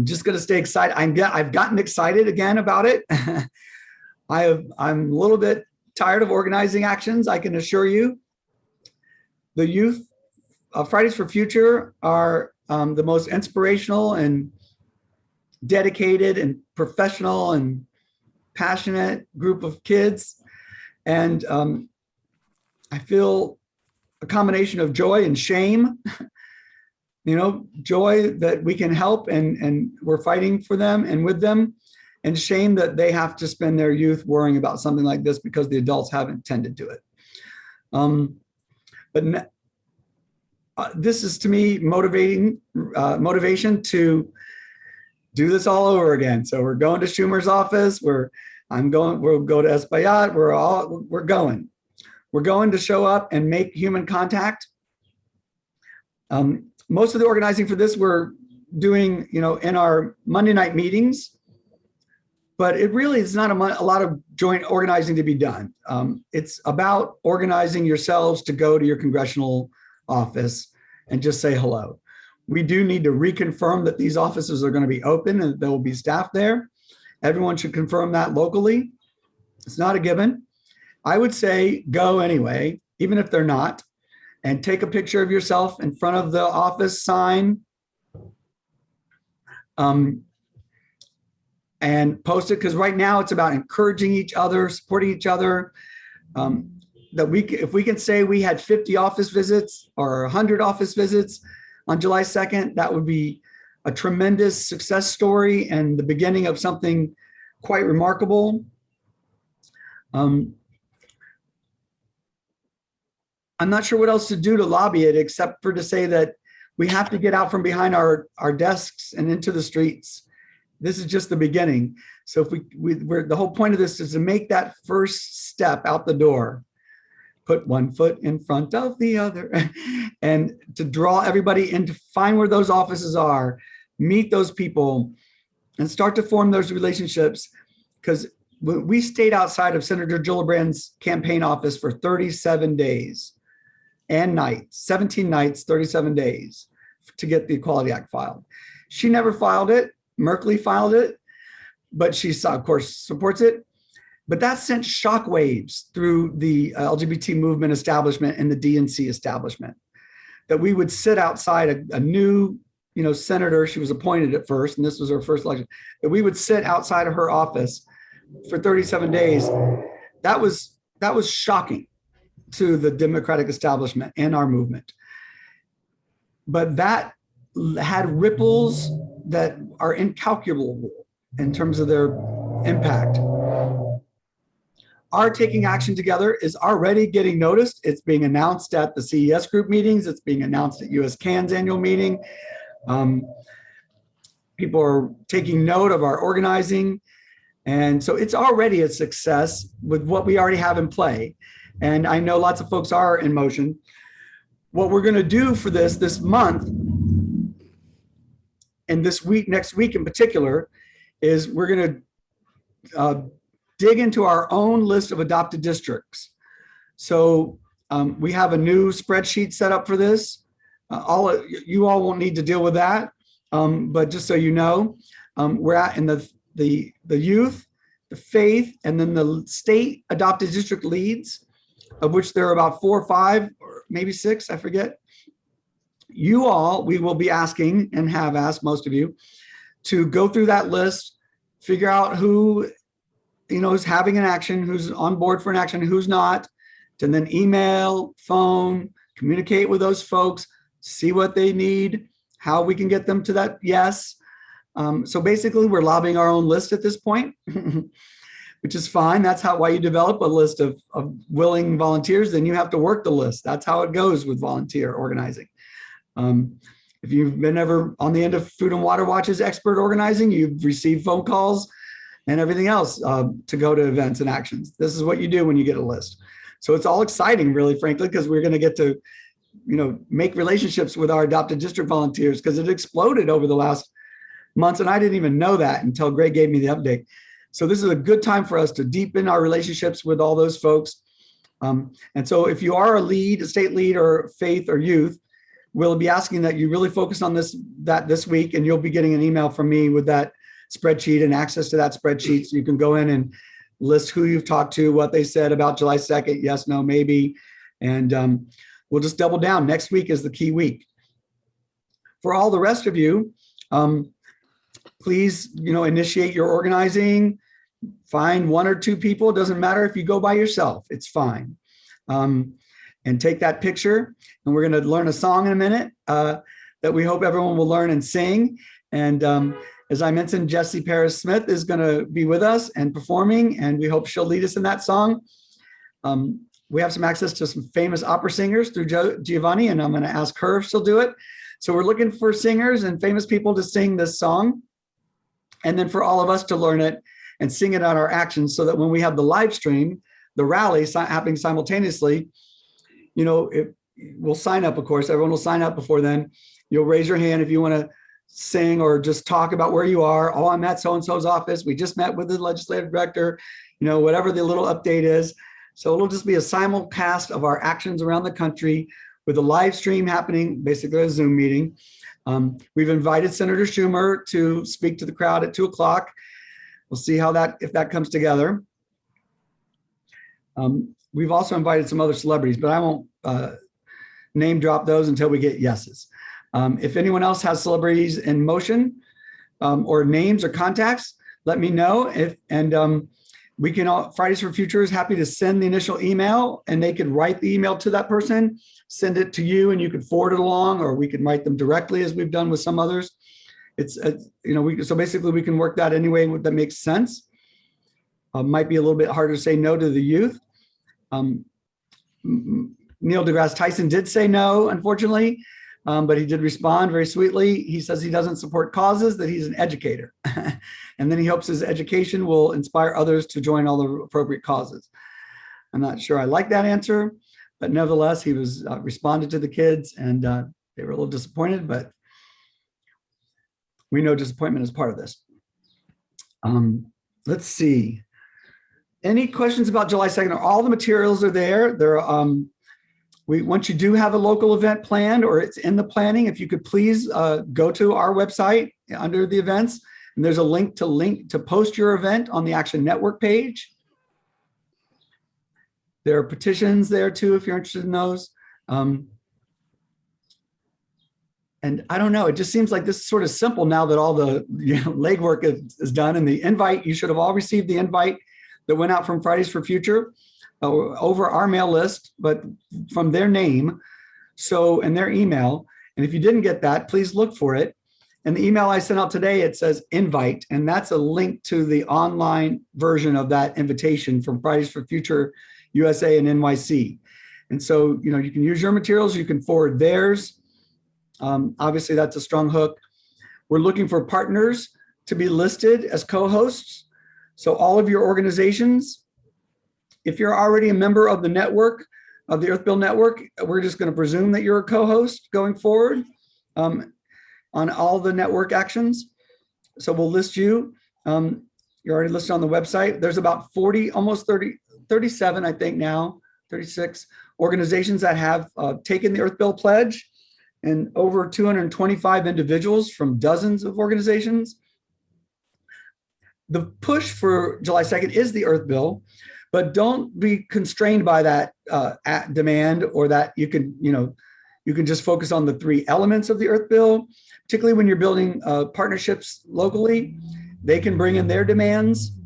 just going to stay excited. I've gotten excited again about it. I'm a little bit tired of organizing actions, I can assure you. The youth Fridays for Future are the most inspirational and dedicated and professional and passionate group of kids. And I feel a combination of joy and shame. Joy that we can help and we're fighting for them and with them, and shame that they have to spend their youth worrying about something like this because the adults haven't tended to it. But this is, to me, motivation to do this all over again. So we're going to Schumer's office. We'll go to Espaillat. We're going to show up and make human contact. Most of the organizing for this we're doing, in our Monday night meetings, but it really is not a lot of joint organizing to be done. It's about organizing yourselves to go to your congressional office and just say hello. We do need to reconfirm that these offices are going to be open and there will be staff there. Everyone should confirm that locally. It's not a given. I would say go anyway, even if they're not, and take a picture of yourself in front of the office sign and post it, because right now it's about encouraging each other, supporting each other. If we can say we had 50 office visits or 100 office visits on July 2nd, that would be a tremendous success story and the beginning of something quite remarkable. I'm not sure what else to do to lobby it, except for to say that we have to get out from behind our desks and into the streets. This is just the beginning. So if the whole point of this is to make that first step out the door, put one foot in front of the other, and to draw everybody in to find where those offices are, meet those people, and start to form those relationships. Because we stayed outside of Senator Gillibrand's campaign office for 37 days and nights, 17 nights, 37 days to get the Equality Act filed. She never filed it. Merkley filed it, but she, of course, supports it. But that sent shockwaves through the LGBT movement establishment and the DNC establishment, that we would sit outside a new, senator. She was appointed at first, and this was her first election, that we would sit outside of her office for 37 days. That was shocking to the Democratic establishment and our movement. But that had ripples that are incalculable in terms of their impact. Our taking action together is already getting noticed. It's being announced at the CES group meetings. It's being announced at US CAN's annual meeting. People are taking note of our organizing. And so it's already a success with what we already have in play. And I know lots of folks are in motion. What we're going to do for this month and this week, next week in particular, is we're going to dig into our own list of adopted districts. So we have a new spreadsheet set up for this. You all won't need to deal with that, but just so you know, we're at in the youth, the faith, and then the state adopted district leads, of which there are about 4 or 5, or maybe 6, I forget. You all, we will be asking, and have asked most of you, to go through that list, figure out who is having an action, who's on board for an action, who's not, and then email, phone, communicate with those folks, see what they need, how we can get them to that yes. So basically, we're lobbying our own list at this point, which is fine. That's why you develop a list of willing volunteers. Then you have to work the list. That's how it goes with volunteer organizing. If you've been ever on the end of Food and Water Watch's expert organizing, you've received phone calls and everything else to go to events and actions. This is what you do when you get a list. So it's all exciting, really, frankly, because we're going to get to, make relationships with our adopted district volunteers, because it exploded over the last months. And I didn't even know that until Greg gave me the update. So this is a good time for us to deepen our relationships with all those folks. And so if you are a state lead or faith or youth, we'll be asking that you really focus on this week, and you'll be getting an email from me with that spreadsheet and access to that spreadsheet. So you can go in and list who you've talked to, what they said about July 2nd, yes, no, maybe. And we'll just double down. Next week is the key week. For all the rest of you, please, initiate your organizing. Find 1 or 2 people. It doesn't matter if you go by yourself. It's fine. And take that picture. And we're going to learn a song in a minute that we hope everyone will learn and sing. And as I mentioned, Jessie Paris-Smith is going to be with us and performing, and we hope she'll lead us in that song. We have some access to some famous opera singers through Giovanni, and I'm going to ask her if she'll do it. So we're looking for singers and famous people to sing this song, and then for all of us to learn it and sing it on our actions, so that when we have the live stream, the rally happening simultaneously, we'll sign up, of course. Everyone will sign up before then. You'll raise your hand if you want to sing or just talk about where you are. Oh, I'm at so-and-so's office. We just met with the legislative director, whatever the little update is. So it'll just be a simulcast of our actions around the country with a live stream happening, basically a Zoom meeting. We've invited Senator Schumer to speak to the crowd at 2:00. We'll see if that comes together. We've also invited some other celebrities, but I won't name drop those until we get yeses. If anyone else has celebrities in motion or names or contacts, let me know. We can Fridays for Future is happy to send the initial email, and they could write the email to that person, send it to you, and you could forward it along, or we can write them directly, as we've done with some others. So basically we can work that any way that makes sense. Might be a little bit harder to say no to the youth. Neil deGrasse Tyson did say no, unfortunately, but he did respond very sweetly. He says he doesn't support causes, that he's an educator. And then he hopes his education will inspire others to join all the appropriate causes. I'm not sure I like that answer, but nevertheless, he was responded to the kids, and they were a little disappointed, but we know disappointment is part of this. Let's see. Any questions about July 2nd? All the materials are there. Once you do have a local event planned, or it's in the planning, if you could please go to our website under the events, and there's a link to post your event on the Action Network page. There are petitions there too, if you're interested in those. And I don't know, it just seems like this is sort of simple now that all the legwork is done. And the invite, you should have all received the invite that went out from Fridays for Future over our mail list, but from their name, and their email. And if you didn't get that, please look for it. And the email I sent out today, it says invite, and that's a link to the online version of that invitation from Fridays for Future USA and NYC. And so, you can use your materials, you can forward theirs. Obviously, that's a strong hook. We're looking for partners to be listed as co-hosts. So all of your organizations, if you're already a member of the network, of the Earth Bill Network, we're just going to presume that you're a co-host going forward on all the network actions. So we'll list you. You're already listed on the website. There's about 40, almost 30, 37, I think now, 36 organizations that have taken the Earth Bill Pledge, and over 225 individuals from dozens of organizations. The push for July 2nd is the Earth Bill, but don't be constrained by that demand, or that you can just focus on the 3 elements of the Earth Bill, particularly when you're building partnerships locally. They can bring in their demands.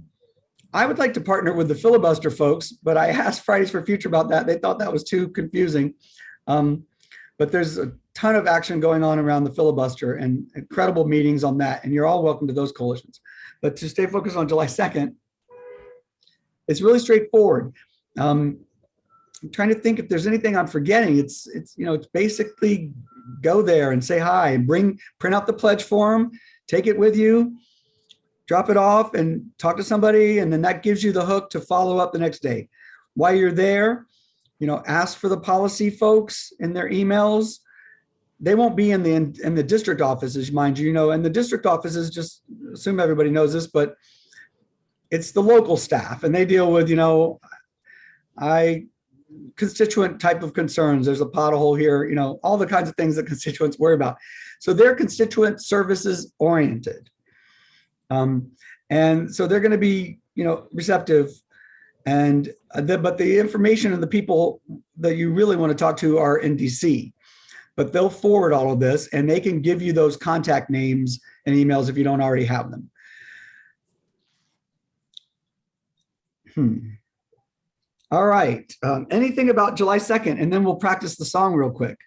I would like to partner with the filibuster folks, but I asked Fridays for Future about that. They thought that was too confusing. But there's a ton of action going on around the filibuster and incredible meetings on that. And you're all welcome to those coalitions. But to stay focused on July 2nd, it's really straightforward. I'm trying to think if there's anything I'm forgetting. It's basically go there and say hi, and print out the pledge form, take it with you, drop it off and talk to somebody. And then that gives you the hook to follow up the next day. While you're there, ask for the policy folks in their emails. They won't be in the district offices, mind you, and the district offices, just assume everybody knows this, but it's the local staff, and they deal with, constituent type of concerns. There's a pothole here, all the kinds of things that constituents worry about. So they're constituent services oriented. And so they're going to be, receptive. And but the information and the people that you really want to talk to are in DC, but they'll forward all of this, and they can give you those contact names and emails if you don't already have them. All right. Anything about July 2nd, and then we'll practice the song real quick.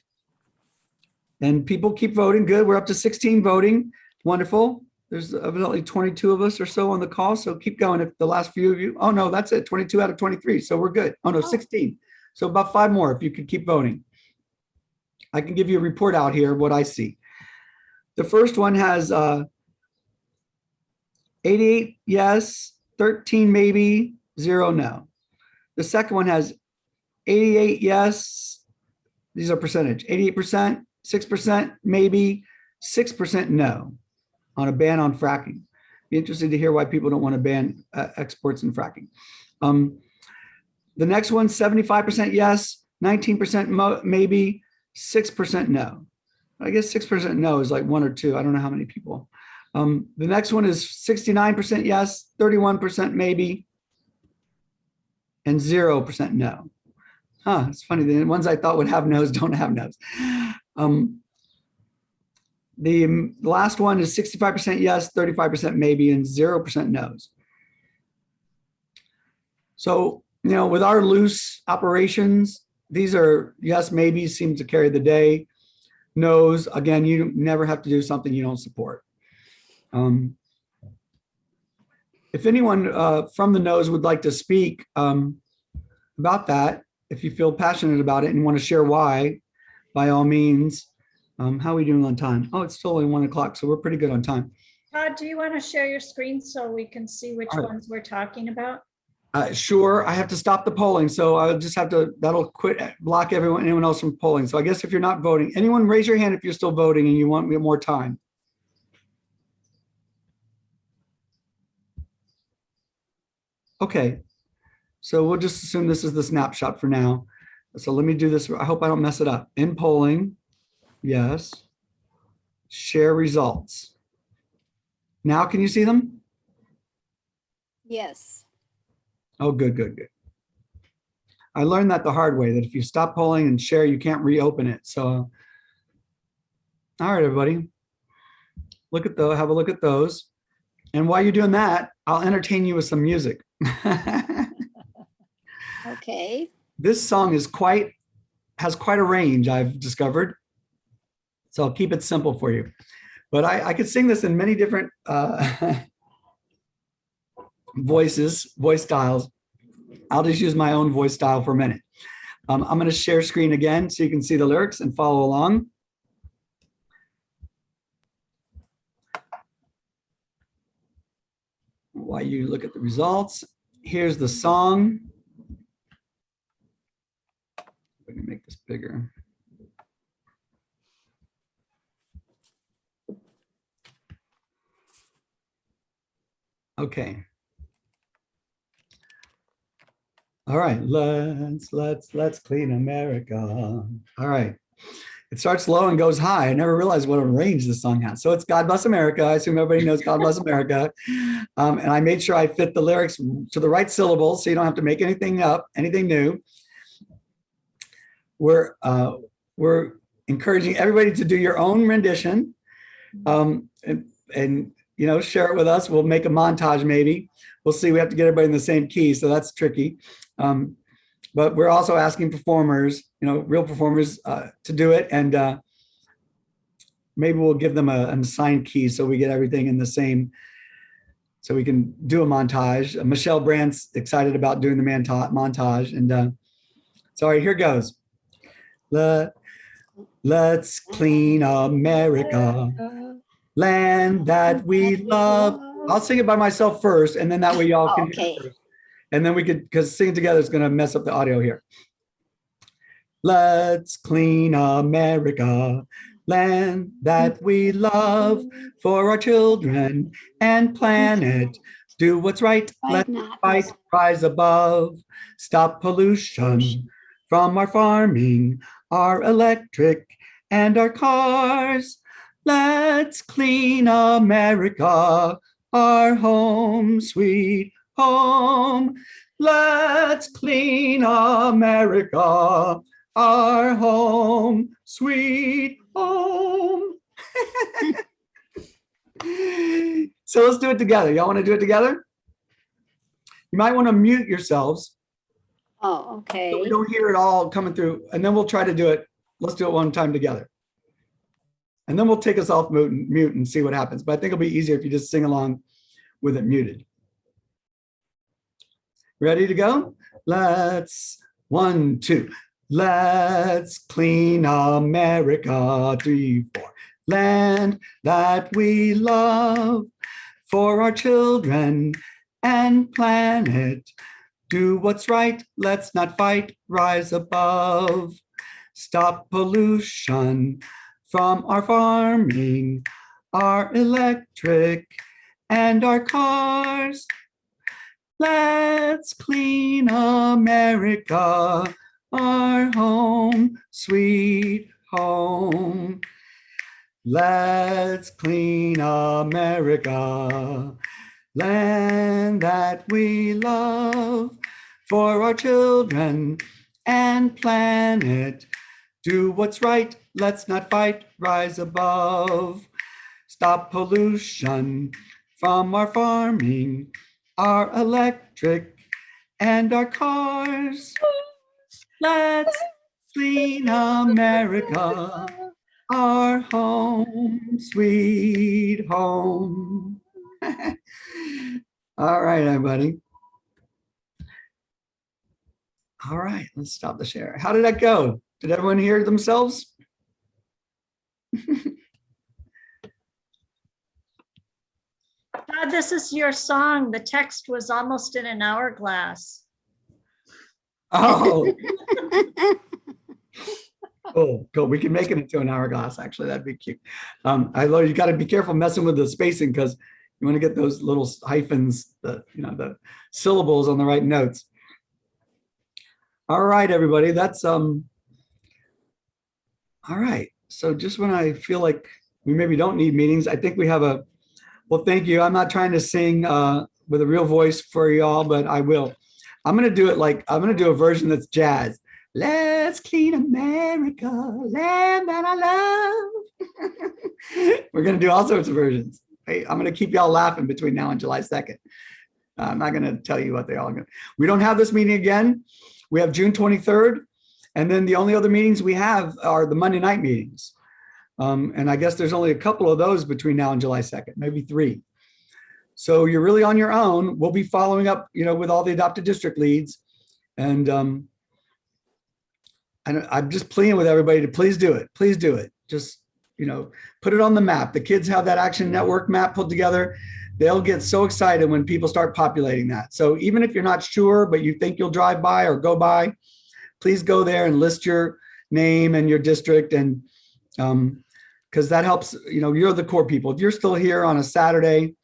And people keep voting. Good. We're up to 16 voting. Wonderful. There's evidently 22 of us or so on the call. So keep going. If the last few of you, oh no, that's it. 22 out of 23. So we're good. Oh no, 16. So about 5 more if you could keep voting. I can give you a report out here, what I see. The first one has 88 yes, 13 maybe, 0 no. The second one has 88 yes, these are percentage, 88%, 6% maybe, 6% no on a ban on fracking. Be interested to hear why people don't want to ban exports and fracking. The next one, 75% yes, 19% maybe, 6% no. I guess 6% no is like 1 or 2. I don't know how many people. The next one is 69% yes, 31% maybe, and 0% no. It's funny. The ones I thought would have no's don't have no's. The last one is 65% yes, 35% maybe, and 0% no's. So, with our loose operations, these are yes, maybe seem to carry the day. No's, again, you never have to do something you don't support. If anyone from the no's would like to speak about that, if you feel passionate about it and want to share why, by all means. How are we doing on time? Oh, it's still only 1 o'clock, so we're pretty good on time. Todd, do you want to share your screen so we can see which All right. ones we're talking about? Sure. I have to stop the polling, so I'll just have to, that'll block anyone else from polling. So I guess if you're not voting, anyone raise your hand if you're still voting and you want more time. Okay. So we'll just assume this is the snapshot for now. So let me do this. I hope I don't mess it up. In polling. Yes. Share results. Now, can you see them? Yes. Oh, good, good, good. I learned that the hard way, that if you stop polling and share, you can't reopen it. So, all right, everybody. Have a look at those. And while you're doing that, I'll entertain you with some music. Okay. This song has quite a range, I've discovered. So I'll keep it simple for you. But I could sing this in many different voice styles. I'll just use my own voice style for a minute. I'm going to share screen again so you can see the lyrics and follow along. while you look at the results, here's the song. We can make this bigger. Okay. All right, let's clean America. All right. It starts low and goes high. I never realized what a range this song has. So it's God Bless America. I assume everybody knows God Bless America. And I made sure I fit the lyrics to the right syllables so you don't have to make anything up, anything new. We're encouraging everybody to do your own rendition and you know, share it with us. We'll make a montage maybe. We'll see. We have to get everybody in the same key, so that's tricky. But we're also asking performers, you know, real performers to do it. And maybe we'll give them an assigned key so we get everything in the same, so we can do a montage. Michelle Brandt's excited about doing the montage. And sorry, here goes. Let's clean America, land that we love. I'll sing it by myself first, and then that way y'all can hear it first. And then we could, because singing together is going to mess up the audio here. Let's clean America, land that we love, for our children and planet. Do what's right, let's fight, rise above. Stop pollution from our farming, our electric, and our cars. Let's clean America, our home, sweet home. Let's clean America, our home, sweet home. So let's do it together. Y'all want to do it together? You might want to mute yourselves. Oh, okay. So we don't hear it all coming through, and then we'll try to do it. Let's do it one time together. And then we'll take us off mute and see what happens. But I think it'll be easier if you just sing along with it muted. Ready to go? Let's, 1, 2. Let's clean America, 3, 4. Land that we love, for our children and planet. Do what's right, let's not fight, rise above. Stop pollution from our farming, our electric, and our cars. Let's clean America, our home, sweet home. Let's clean America, land that we love, for our children and planet. Do what's right, let's not fight, rise above. Stop pollution from our farming, our electric, and our cars. Let's clean America, our home, sweet home. All right, everybody. All right, let's stop the share. How did that go? Did everyone hear themselves? Todd, this is your song. The text was almost in an hourglass. Oh. Oh, cool. We can make it into an hourglass. Actually, that'd be cute. I know you got to be careful messing with the spacing because you want to get those little hyphens, the syllables on the right notes. All right, everybody. That's all right. So just when I feel like we maybe don't need meetings, I think we have a. Well, thank you. I'm not trying to sing with a real voice for y'all, but I will. I'm gonna do it like I'm gonna do a version that's jazz. Let's clean America, land that I love. We're gonna do all sorts of versions. Hey, I'm gonna keep y'all laughing between now and July 2nd. I'm not gonna tell you what they all are gonna. We don't have this meeting again. We have June 23rd, and then the only other meetings we have are the Monday night meetings. And I guess there's only a couple of those between now and July 2nd, maybe 3. So you're really on your own. We'll be following up, with all the adopted district leads. And I'm just pleading with everybody to please do it. Please do it. Just, put it on the map. The kids have that Action Network map put together. they'll get so excited when people start populating that. So even if you're not sure, but you think you'll drive by or go by, please go there and list your name and your district, and because that helps, you're the core people. If you're still here on a Saturday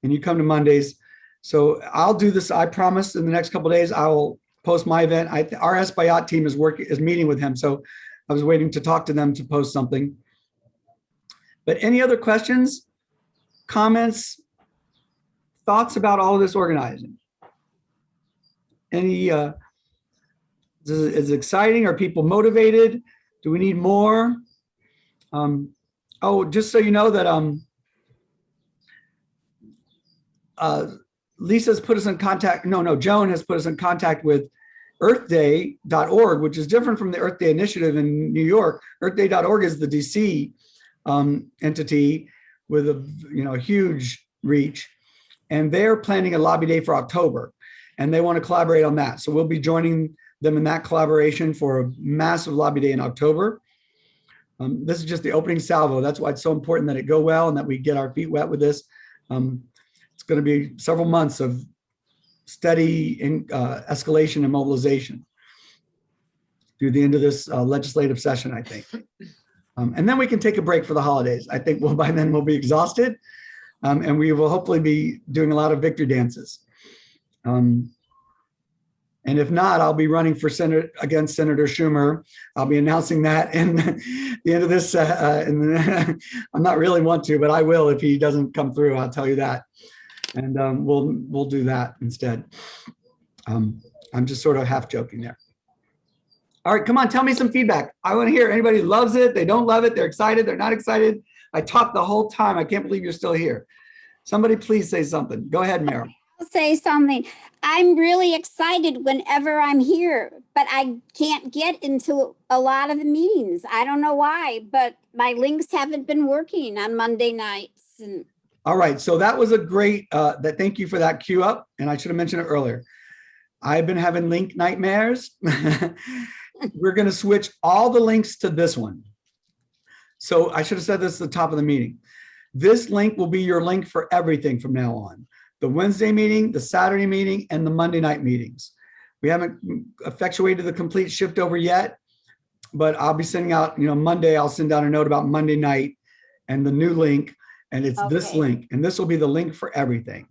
and you come to Mondays, so I'll do this, I promise in the next couple of days, I will post my event. Our Espaillat team is meeting with him. So I was waiting to talk to them to post something. But any other questions, comments, thoughts about all of this organizing? Any, is it exciting? Are people motivated? Do we need more? Oh, just so you know that Lisa's put us in contact. No, Joan has put us in contact with earthday.org, which is different from the Earth Day Initiative in New York. Earthday.org is the DC entity with a huge reach, and they're planning a lobby day for October, and they want to collaborate on that. So we'll be joining them in that collaboration for a massive lobby day in October. This is just the opening salvo. That's why it's so important that it go well and that we get our feet wet with this. It's going to be several months of steady escalation and mobilization through the end of this legislative session, I think. And then we can take a break for the holidays. I think by then we'll be exhausted, and we will hopefully be doing a lot of victory dances. And if not, I'll be running for Senate against Senator Schumer. I'll be announcing that in the end of this. I'm not really want to, but I will if he doesn't come through. I'll tell you that, and we'll do that instead. I'm just sort of half joking there. All right, come on, tell me some feedback. I want to hear anybody loves it, they don't love it, they're excited, they're not excited. I talked the whole time. I can't believe you're still here. Somebody please say something. Go ahead, Meryl. I'll say something. I'm really excited whenever I'm here, but I can't get into a lot of the meetings. I don't know why, but my links haven't been working on Monday nights. And all right, so that was a great, thank you for that cue up. And I should have mentioned it earlier. I've been having link nightmares. We're going to switch all the links to this one. So I should have said this at the top of the meeting. This link will be your link for everything from now on. The Wednesday meeting, the Saturday meeting, and the Monday night meetings. We haven't effectuated the complete shift over yet, but I'll be sending out, Monday, I'll send out a note about Monday night and the new link, and it's this link, and this will be the link for everything.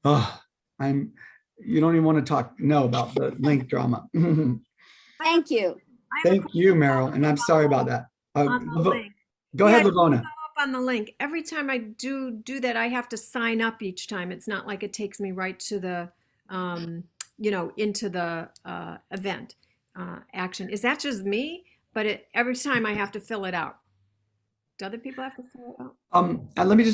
Oh, you don't even want to know about the link drama. thank you. Thank you, Meryl, and I'm sorry about that. On the link. Go ahead, Lavona. On the link. Every time I do that, I have to sign up each time. It's not like it takes me right to the, into the event action. Is that just me? But every time I have to fill it out. Do other people have to fill it out? And let me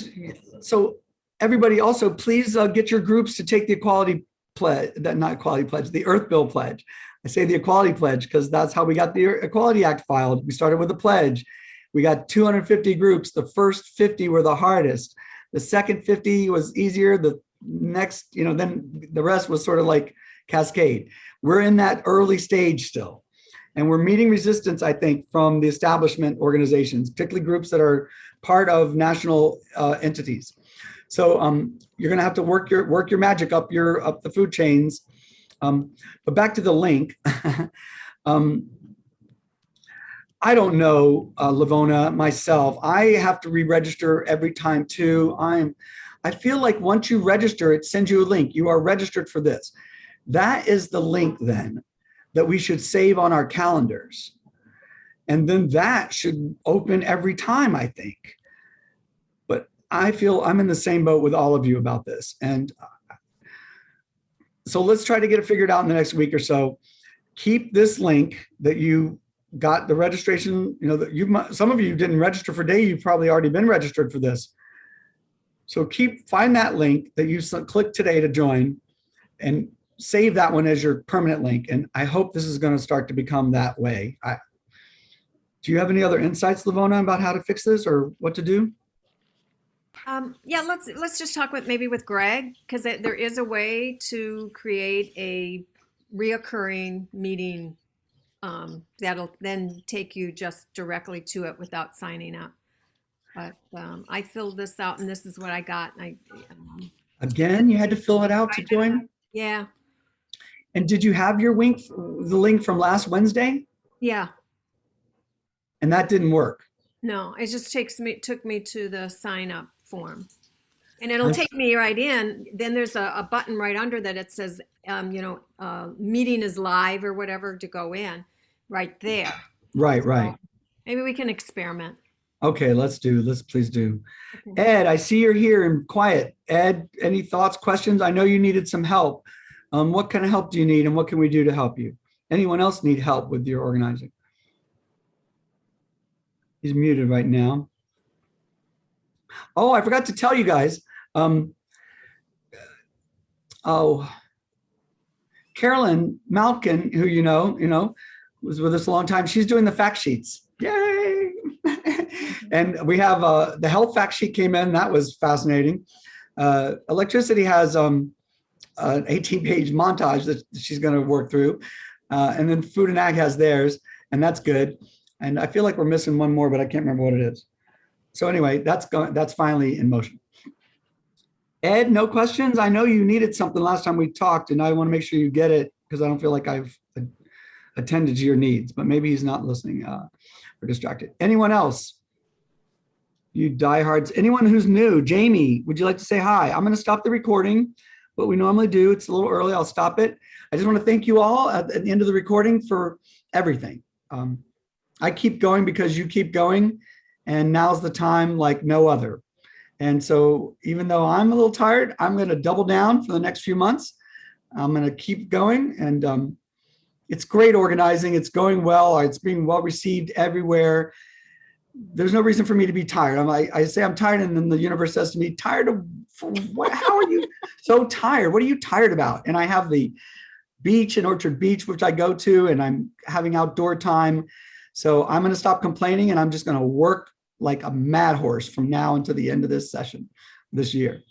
so everybody also please get your groups to take the equality pledge, the Earth Bill pledge. I say the equality pledge because that's how we got the Equality Act filed. We started with a pledge. We got 250 groups. The first 50 were the hardest. The second 50 was easier. The next, then the rest was sort of like cascade. We're in that early stage still. And we're meeting resistance, I think, from the establishment organizations, particularly groups that are part of national entities. So you're going to have to work your magic up the food chains. But back to the link. I don't know, Lavona, myself. I have to re-register every time too. I feel like once you register, it sends you a link. You are registered for this. That is the link then that we should save on our calendars. And then that should open every time, I think. But I feel I'm in the same boat with all of you about this. And so let's try to get it figured out in the next week or so. Keep this link that you got the registration, that some of you didn't register for day, you've probably already been registered for this. So find that link that you click today to join and save that one as your permanent link. And I hope this is going to start to become that way. Do you have any other insights, Lavona, about how to fix this or what to do? Yeah, let's just talk with Greg, because there is a way to create a reoccurring meeting that'll then take you just directly to it without signing up. But I filled this out and this is what I got. And Again, you had to fill it out to join? yeah, And did you have your the link from last Wednesday? yeah. And that didn't work. No, it just took me to the sign up form. And it'll take me right in. Then there's a button right under that. It says, meeting is live or whatever to go in right there. Right, So right. maybe we can experiment. Okay, let's please do. Okay. Ed, I see you're here and quiet. Ed, any thoughts, questions? I know you needed some help. What kind of help do you need and what can we do to help you? Anyone else need help with your organizing? He's muted right now. Oh, I forgot to tell you guys. Carolyn Malkin, who you know, was with us a long time. She's doing the fact sheets. Yay! And we have the health fact sheet came in. That was fascinating. Electricity has an 18-page montage that she's going to work through. And then food and ag has theirs, and that's good. And I feel like we're missing one more, but I can't remember what it is. So anyway, that's finally in motion. Ed, no questions? I know you needed something last time we talked, and I want to make sure you get it because I don't feel like I've attended to your needs, but maybe he's not listening or distracted. Anyone else? You diehards, anyone who's new? Jamie, would you like to say hi? I'm going to stop the recording. What we normally do, it's a little early, I'll stop it. I just want to thank you all at the end of the recording for everything. I keep going because you keep going, and now's the time like no other. And so even though I'm a little tired, I'm going to double down for the next few months. I'm going to keep going, and it's great organizing. It's going well. It's being well received everywhere. There's no reason for me to be tired. I say I'm tired, and then the universe says to me, tired of what? How are you so tired? What are you tired about? And I have the beach in Orchard Beach, which I go to, and I'm having outdoor time. So I'm going to stop complaining, and I'm just going to work like a mad horse from now until the end of this session this year.